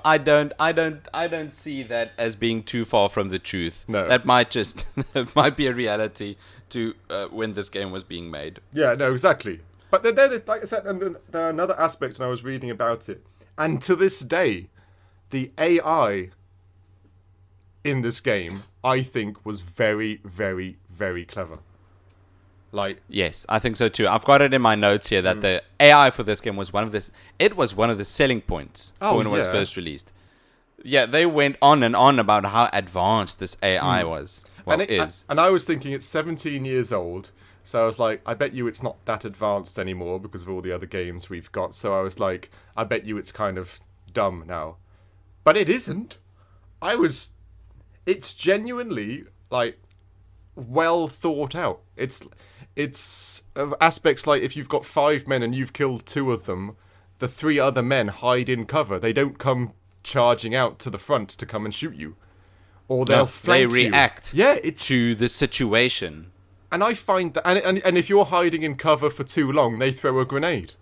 Speaker 1: I don't see that as being too far from the truth.
Speaker 2: No.
Speaker 1: That might it might be a reality to when this game was being made.
Speaker 2: Yeah, no, exactly. But there's, like I said, and there are another aspect, and I was reading about it, and to this day, the AI in this game, I think, was very, very, very clever.
Speaker 1: Yes, I think so too. I've got it in my notes here that the AI for this game was one of the selling points when it was first released. Yeah, they went on and on about how advanced this AI was. Well,
Speaker 2: and I was thinking it's 17 years old, so I was like, I bet you it's not that advanced anymore because of all the other games we've got. So I was like, I bet you it's kind of dumb now. But it isn't. It's genuinely, well thought out. It's aspects like if you've got 5 men and you've killed 2 of them, the 3 other men hide in cover. They don't come charging out to the front to come and shoot you. or they'll flank
Speaker 1: they react
Speaker 2: you. Yeah, it's
Speaker 1: to the situation.
Speaker 2: And I find that, and if you're hiding in cover for too long, they throw a grenade.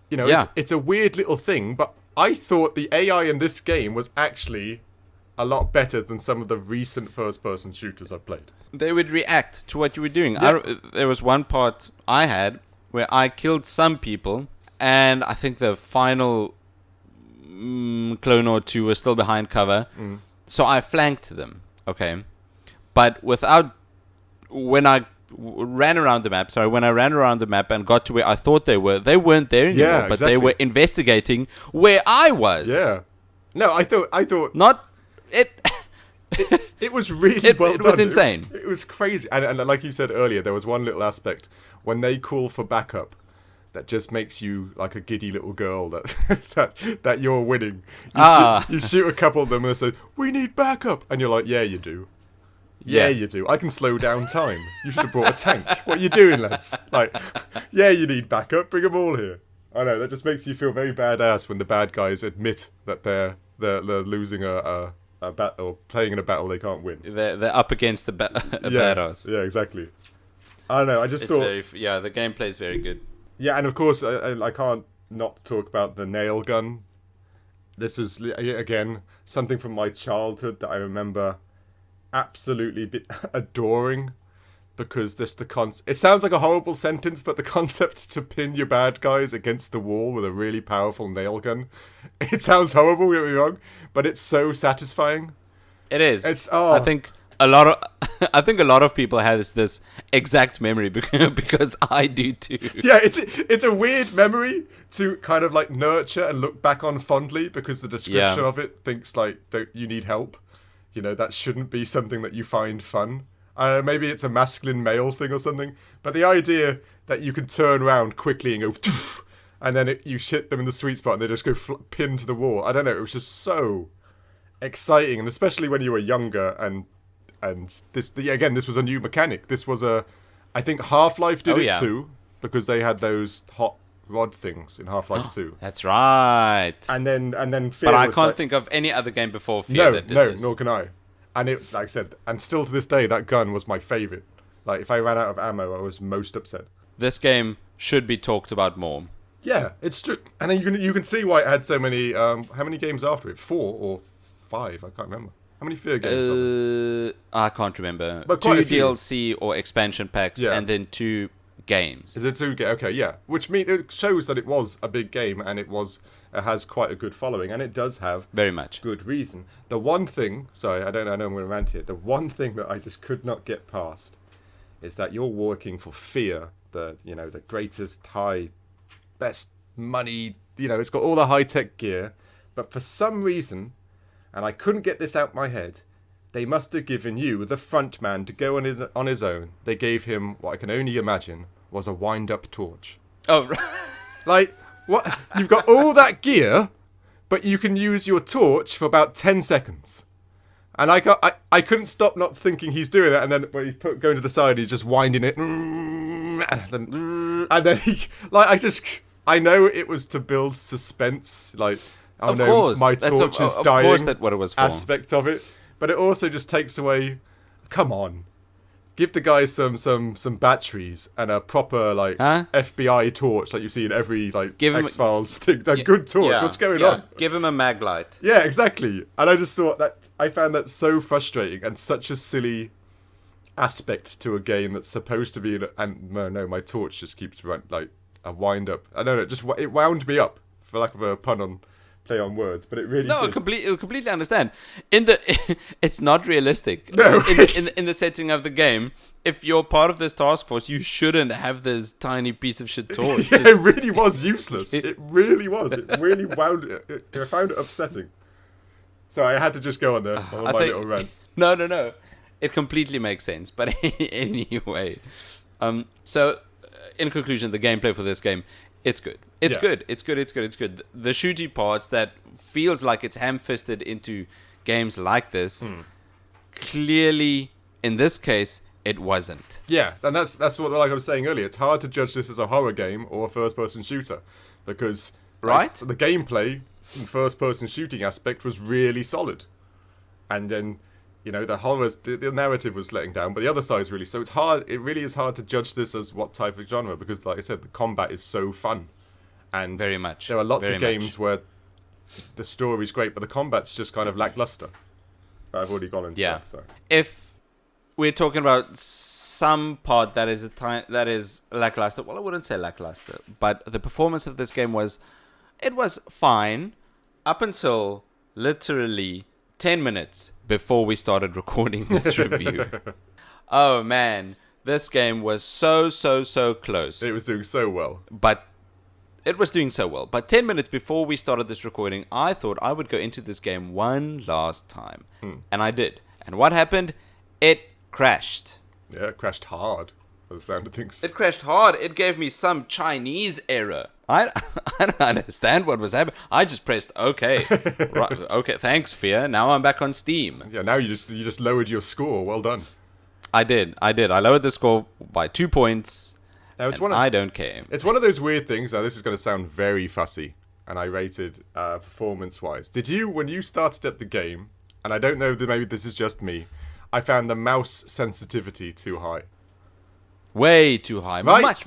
Speaker 2: You know, it's a weird little thing, but I thought the AI in this game was actually a lot better than some of the recent first-person shooters I've played.
Speaker 1: They would react to what you were doing.
Speaker 2: Yeah.
Speaker 1: There was one part I had where I killed some people, and I think the final clone or two were still behind cover. So I flanked them, okay? But when I ran around the map and got to where I thought they weren't there anymore, but they were investigating where I was.
Speaker 2: Yeah. No, I thought...
Speaker 1: Not...
Speaker 2: It was really well done.
Speaker 1: It was insane.
Speaker 2: It was crazy. And like you said earlier, there was one little aspect when they call for backup that just makes you like a giddy little girl that you're winning. You shoot a couple of them and they say, "We need backup." And you're like, "Yeah, you do. Yeah, you do. I can slow down time. You should have brought a tank. What are you doing, lads?" Like, yeah, you need backup. Bring them all here. I know, that just makes you feel very badass when the bad guys admit that they're losing a battle or playing in a battle they can't win.
Speaker 1: They're up against a badass.
Speaker 2: Yeah, exactly. I don't know. I just thought...
Speaker 1: the gameplay is very good.
Speaker 2: Yeah, and of course, I can't not talk about the nail gun. This was, again, something from my childhood that I remember absolutely adoring, because it sounds like a horrible sentence, but the concept to pin your bad guys against the wall with a really powerful nail gun, it sounds horrible, don't get me wrong, but it's so satisfying.
Speaker 1: It is. I think a lot of people have this exact memory because I do too.
Speaker 2: Yeah, it's a weird memory to kind of like nurture and look back on fondly, because the description of it thinks like, you need help. You know, that shouldn't be something that you find fun. Maybe it's a masculine male thing or something, but the idea that you can turn around quickly and go, and then you hit them in the sweet spot and they just go pin to the wall. I don't know, it was just so exciting, and especially when you were younger, and this was a new mechanic. This was I think Half-Life did it too, because they had those hot rod things in Half-Life 2.
Speaker 1: That's right.
Speaker 2: And then F.E.A.R.
Speaker 1: But I can't think of any other game before F.E.A.R. that did this.
Speaker 2: No, nor can I. And it was, like I said, and still to this day, that gun was my favourite. Like, if I ran out of ammo, I was most upset.
Speaker 1: This game should be talked about more.
Speaker 2: Yeah, it's true. And then you can see why it had so many... how many games after it? 4 or 5? I can't remember. How many F.E.A.R. games are there?
Speaker 1: I can't remember.
Speaker 2: But
Speaker 1: 2 DLC or expansion packs, and then 2 games.
Speaker 2: Is it 2 games? Okay, yeah. Which means it shows that it was a big game, and it has quite a good following, and it does have
Speaker 1: very much
Speaker 2: good reason. The one thing, sorry, I know I'm going to rant here. The one thing that I just could not get past is that you're working for F.E.A.R., the greatest, best money. It's got all the high tech gear, but for some reason, and I couldn't get this out my head, they must have given you, the front man, to go on his own. They gave him what I can only imagine was a wind-up torch.
Speaker 1: Oh, right.
Speaker 2: Like, what? You've got all that gear, but you can use your torch for about 10 seconds. And I couldn't stop not thinking he's doing that, and then when going to the side, he's just winding it. And then he, like, I know it was to build suspense, like, oh no, my torch is dying.
Speaker 1: Of course that's what it was for.
Speaker 2: Aspect of it. But it also just takes away, come on. Give the guy some batteries and a proper FBI torch like you see in every X-Files thing. A good torch. Yeah, what's going on?
Speaker 1: Give him a mag light.
Speaker 2: Yeah, exactly. And I just thought I found that so frustrating and such a silly aspect to a game that's supposed to be. My torch just keeps running like a wind up. I don't know. It wound me up, for lack of a pun on. Play on words, but it really did.
Speaker 1: I completely understand. It's not realistic.
Speaker 2: No,
Speaker 1: in the setting of the game, if you're part of this task force, you shouldn't have this tiny piece of shit torch.
Speaker 2: Yeah, it really was useless. It really was. It really wound. I found it upsetting. So I had to just go on there on my little rants.
Speaker 1: No. It completely makes sense. But anyway, so in conclusion, the gameplay for this game. It's good. It's good. The shooty parts that feels like it's ham-fisted into games like this, clearly, in this case, it wasn't.
Speaker 2: Yeah, and that's what, like I was saying earlier, it's hard to judge this as a horror game or a first-person shooter, because the gameplay and first-person shooting aspect was really solid. and then the narrative was letting down, but the other side is really so it's hard. It really is hard to judge this as what type of genre because, like I said, the combat is so fun, and
Speaker 1: Very much.
Speaker 2: there are lots
Speaker 1: Very
Speaker 2: of games
Speaker 1: much.
Speaker 2: where the story's great, but the combat's just kind of lackluster. I've already gone into that. So
Speaker 1: If we're talking about some part that is lackluster, well, I wouldn't say lackluster, but the performance of this game was fine up until literally 10 minutes before we started recording this review. Oh man, this game was so close.
Speaker 2: it was doing so well.
Speaker 1: But it was doing so well. But 10 minutes before we started this recording, I thought I would go into this game one last time. And I did. And what happened? It crashed.
Speaker 2: Yeah, it crashed hard by the sound of things.
Speaker 1: It crashed hard. It gave me some Chinese error. I don't understand what was happening. I just pressed OK. Right, okay, thanks, F.E.A.R. Now I'm back on Steam.
Speaker 2: Yeah, now you just lowered your score. Well done.
Speaker 1: I did. I lowered the score by 2 points.
Speaker 2: Now it's
Speaker 1: I don't care.
Speaker 2: It's one of those weird things. Now this is going to sound very fussy, and I rated performance-wise. Did you, when you started up the game, and I don't know that maybe this is just me, I found the mouse sensitivity too high.
Speaker 1: Way too high.
Speaker 2: Right?
Speaker 1: Much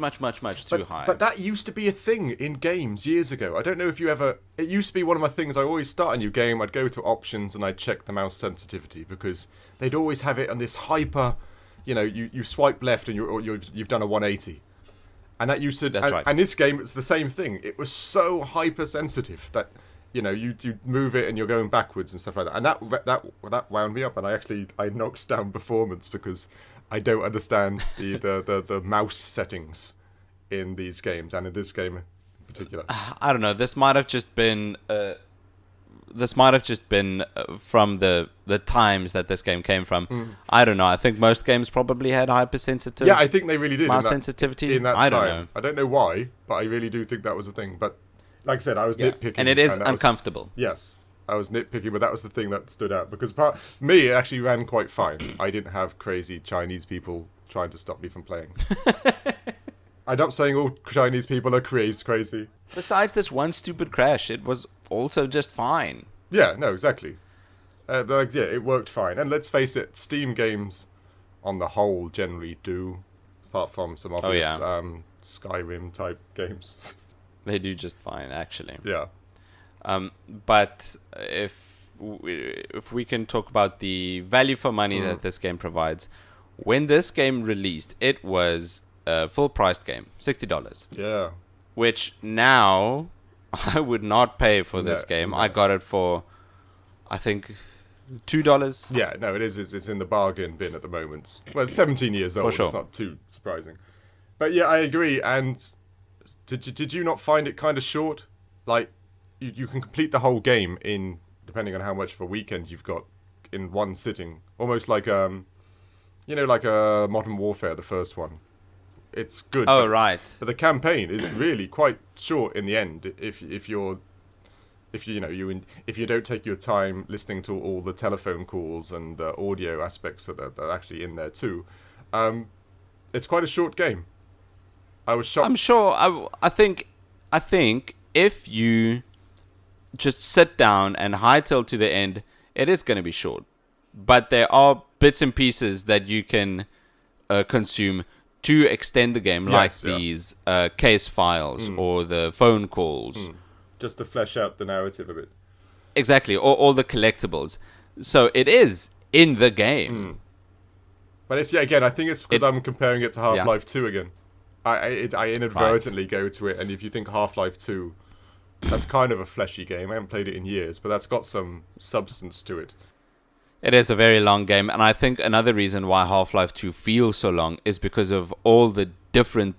Speaker 1: too high.
Speaker 2: But that used to be a thing in games years ago. I don't know if you ever... It used to be one of my things. I always start a new game, I'd go to options and I'd check the mouse sensitivity because they'd always have it on this hyper... You swipe left and you've done a 180. And that used to...
Speaker 1: That's right.
Speaker 2: And this game, it's the same thing. It was so hypersensitive that... you move it and you're going backwards and stuff like that. And that wound me up. And I knocked down performance because I don't understand the mouse settings in these games and in this game in particular.
Speaker 1: I don't know. This might have just been from the times that this game came from. I don't know. I think most games probably had hypersensitive.
Speaker 2: Yeah, I think they really did.
Speaker 1: Mouse sensitivity.
Speaker 2: In that
Speaker 1: I
Speaker 2: time.
Speaker 1: don't know.
Speaker 2: I don't know why, but I really do think that was a thing. But like I said, I was nitpicking.
Speaker 1: And it is uncomfortable.
Speaker 2: Yes, I was nitpicking, but that was the thing that stood out. Because me, it actually ran quite fine. I didn't have crazy Chinese people trying to stop me from playing. I'm not saying all Chinese people are crazy.
Speaker 1: Besides this one stupid crash, it was also just fine.
Speaker 2: Yeah, no, exactly. It worked fine. And let's face it, Steam games, on the whole, generally do, apart from some obvious Skyrim type games.
Speaker 1: They do just fine, actually.
Speaker 2: Yeah.
Speaker 1: But if we can talk about the value for money that this game provides, when this game released, it was a full-priced game, $60.
Speaker 2: Yeah.
Speaker 1: Which now I would not pay for this game.
Speaker 2: No.
Speaker 1: I got it for, I think, $2.
Speaker 2: Yeah, no, it is. It's in the bargain bin at the moment. Well, it's 17 years old.
Speaker 1: sure.
Speaker 2: It's not too surprising. But yeah, I agree. And did you not find it kind of short? Like, you can complete the whole game in, depending on how much of a weekend you've got, in one sitting. Almost like like a Modern Warfare, the first one. It's good.
Speaker 1: Oh, right.
Speaker 2: But the campaign is really quite short in the end. If you don't take your time listening to all the telephone calls and the audio aspects that are actually in there too, it's quite a short game. I was shocked.
Speaker 1: I'm sure. I think if you just sit down and hightail to the end, it is going to be short. But there are bits and pieces that you can consume to extend the game, these case files or the phone calls.
Speaker 2: Just to flesh out the narrative a bit.
Speaker 1: Exactly, or all the collectibles. So it is in the game.
Speaker 2: But it's, again, I think it's because I'm comparing it to Half-Life 2 again. I inadvertently go to it, and if you think Half-Life 2, that's kind of a fleshy game. I haven't played it in years, but that's got some substance to it.
Speaker 1: It is a very long game, and I think another reason why Half-Life 2 feels so long is because of all the different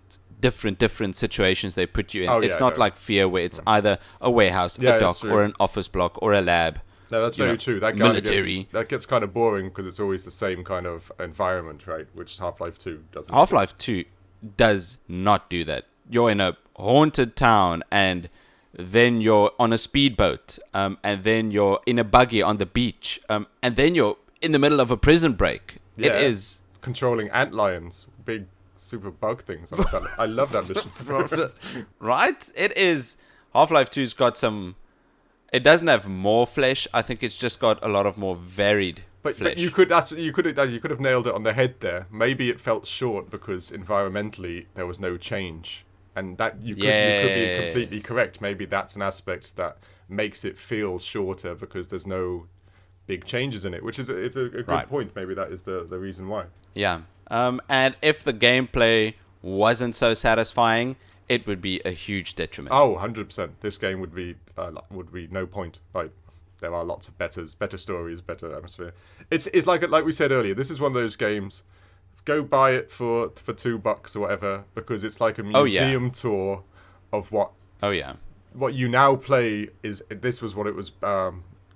Speaker 1: situations they put you in. It's not like F.E.A.R, where it's either a warehouse, a dock, or an office block, or a lab.
Speaker 2: No, that's very true. That gets kind of boring because it's always the same kind of environment, right? Which Half-Life 2 doesn't.
Speaker 1: Half-Life 2 does not do that. You're in a haunted town, and then you're on a speedboat, and then you're in a buggy on the beach, and then you're in the middle of a prison break.
Speaker 2: Yeah,
Speaker 1: it is
Speaker 2: controlling antlions, big super bug things. I love that mission.
Speaker 1: Right? It is. Half-Life 2's got some. It doesn't have more flesh. I think it's just got a lot of more varied
Speaker 2: But
Speaker 1: flesh.
Speaker 2: you could have nailed it on the head there. Maybe it felt short because environmentally there was no change, and that you could be completely correct. Maybe that's an aspect that makes it feel shorter because there's no big changes in it, which is it's a good point. Maybe that is the reason why.
Speaker 1: Yeah. And if the gameplay wasn't so satisfying, it would be a huge detriment.
Speaker 2: Oh, 100%. This game would be no point. Like, there are lots of better stories, better atmosphere. It's like we said earlier. This is one of those games. Go buy it for $2 or whatever, because it's like a museum tour of what.
Speaker 1: Oh yeah.
Speaker 2: What you now play is this was what it was.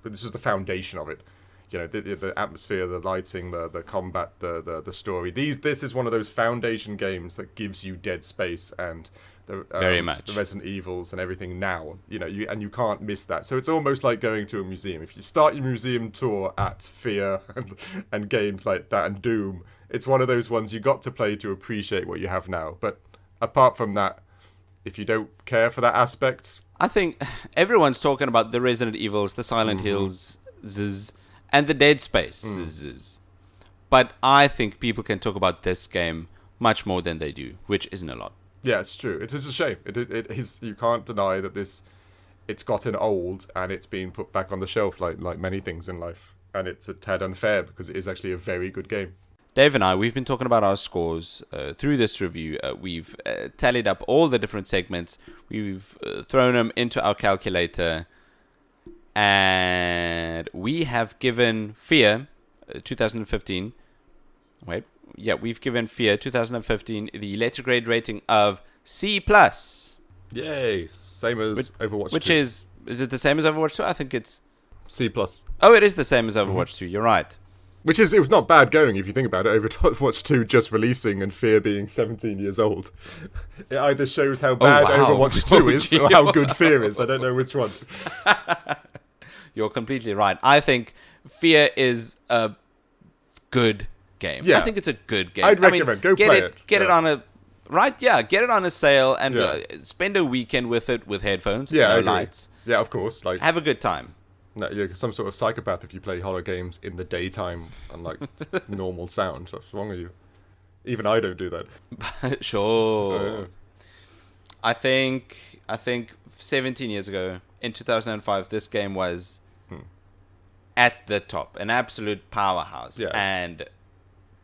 Speaker 2: This was the foundation of it. You know, the atmosphere, the lighting, the combat, the story. This is one of those foundation games that gives you Dead Space and
Speaker 1: very much
Speaker 2: the Resident Evils and everything now. You know, you can't miss that. So it's almost like going to a museum. If you start your museum tour at F.E.A.R. and games like that and Doom, it's one of those ones you got to play to appreciate what you have now. But apart from that, if you don't care for that aspect,
Speaker 1: I think everyone's talking about the Resident Evils, the Silent Hills, and the Dead Space. But I think people can talk about this game much more than they do, which isn't a lot.
Speaker 2: Yeah, it's true. It is a shame. It is. You can't deny that it's gotten old and it's been put back on the shelf like many things in life. And it's a tad unfair because it is actually a very good game.
Speaker 1: Dave and I, we've been talking about our scores through this review. We've tallied up all the different segments. We've thrown them into our calculator. And we have given F.E.A.R. 2015... Wait. Yeah, we've given F.E.A.R. 2015 the letter grade rating of C+.
Speaker 2: Yay! Same as Overwatch 2.
Speaker 1: Which is it the same as Overwatch 2? I think it's...
Speaker 2: C+.
Speaker 1: Oh, it is the same as Overwatch 2. You're right.
Speaker 2: Which is, it was not bad going if you think about it. Overwatch 2 just releasing and F.E.A.R. being 17 years old. It either shows how bad Overwatch 2 is or how good F.E.A.R. is. I don't know which one.
Speaker 1: You're completely right. I think F.E.A.R. is a good game.
Speaker 2: Yeah.
Speaker 1: I think it's a good game.
Speaker 2: I'd recommend. Go play it.
Speaker 1: Get it on a... Right, yeah. Get it on a sale and spend a weekend with it with headphones.
Speaker 2: Yeah,
Speaker 1: no lights.
Speaker 2: Yeah, of course. Like,
Speaker 1: have a good time.
Speaker 2: No, you're some sort of psychopath if you play horror games in the daytime on like normal sound. What's wrong with you? Even I don't do that.
Speaker 1: Sure. I think 17 years ago, in 2005, this game was at the top, an absolute powerhouse.
Speaker 2: Yeah.
Speaker 1: And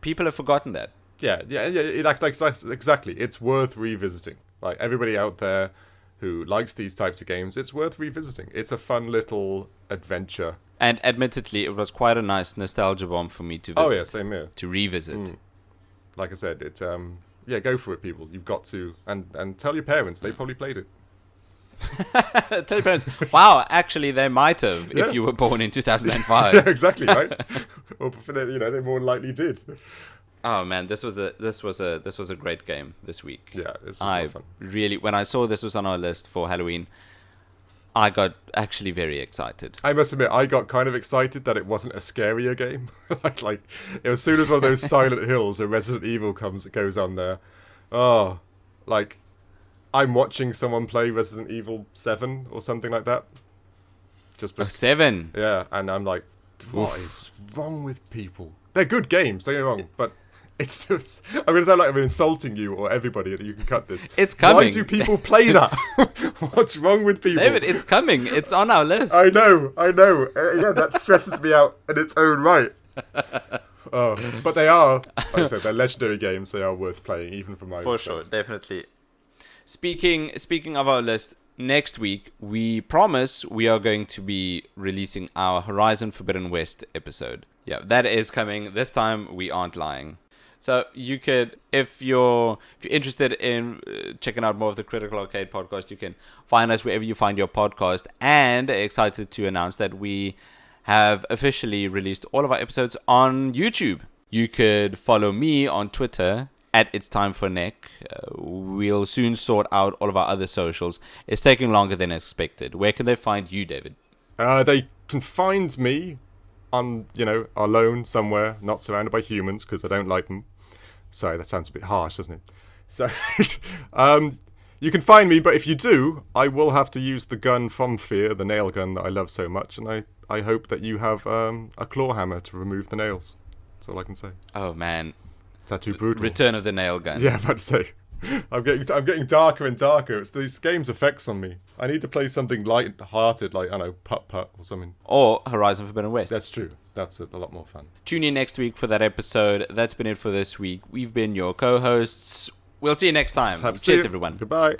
Speaker 1: people have forgotten that.
Speaker 2: Yeah. Exactly. It's worth revisiting. Like, everybody out there who likes these types of games, it's worth revisiting. It's a fun little adventure.
Speaker 1: And admittedly, it was quite a nice nostalgia bomb for me to visit.
Speaker 2: Oh yeah, same here.
Speaker 1: To revisit.
Speaker 2: Like I said, it's go for it, people. You've got to, and tell your parents. They probably played it.
Speaker 1: Tell your parents. Wow, actually, they might have if you were born in 2005.
Speaker 2: Yeah, exactly, right. Or they more than likely did.
Speaker 1: Oh man, this was a great game this week.
Speaker 2: Yeah, it was fun.
Speaker 1: Really, when I saw this was on our list for Halloween, I got actually very excited.
Speaker 2: I must admit, I got kind of excited that it wasn't a scarier game. like as soon as one of those Silent Hills or Resident Evil goes on there, like I'm watching someone play Resident Evil 7 or something like that. Just
Speaker 1: 7.
Speaker 2: Yeah, and I'm like, what is wrong with people? They're good games, don't get me wrong, but it's just... I'm going to sound like I'm insulting you or everybody that you can cut this.
Speaker 1: It's coming.
Speaker 2: Why do people play that? What's wrong with people?
Speaker 1: David, it's coming. It's on our list.
Speaker 2: I know. Yeah, that stresses me out in its own right. But they are, like I said, they're legendary games. They are worth playing, even for my
Speaker 1: For sure, definitely. Speaking of our list, next week, we promise we are going to be releasing our Horizon Forbidden West episode. Yeah, that is coming. This time, we aren't lying. So you could, if you're interested in checking out more of the Critical Arcade podcast, you can find us wherever you find your podcast. And excited to announce that we have officially released all of our episodes on YouTube. You could follow me on Twitter at It's Time for Nick. We'll soon sort out all of our other socials. It's taking longer than expected. Where can they find you, David?
Speaker 2: They can find me on, alone somewhere, not surrounded by humans, because I don't like them. Sorry, that sounds a bit harsh, doesn't it? So, You can find me, but if you do, I will have to use the gun from F.E.A.R, the nail gun that I love so much, and I hope that you have a claw hammer to remove the nails. That's all I can say.
Speaker 1: Oh man,
Speaker 2: Is that too brutal?
Speaker 1: Return of the Nail Gun.
Speaker 2: Yeah, I'm about to say. I'm getting darker and darker. It's these games' effects on me. I need to play something light-hearted, like, I don't know, Putt or something.
Speaker 1: Or Horizon Forbidden West.
Speaker 2: That's true. That's a lot more fun.
Speaker 1: Tune in next week for that episode. That's been it for this week. We've been your co-hosts. We'll see you next time. Cheers, everyone.
Speaker 2: Goodbye.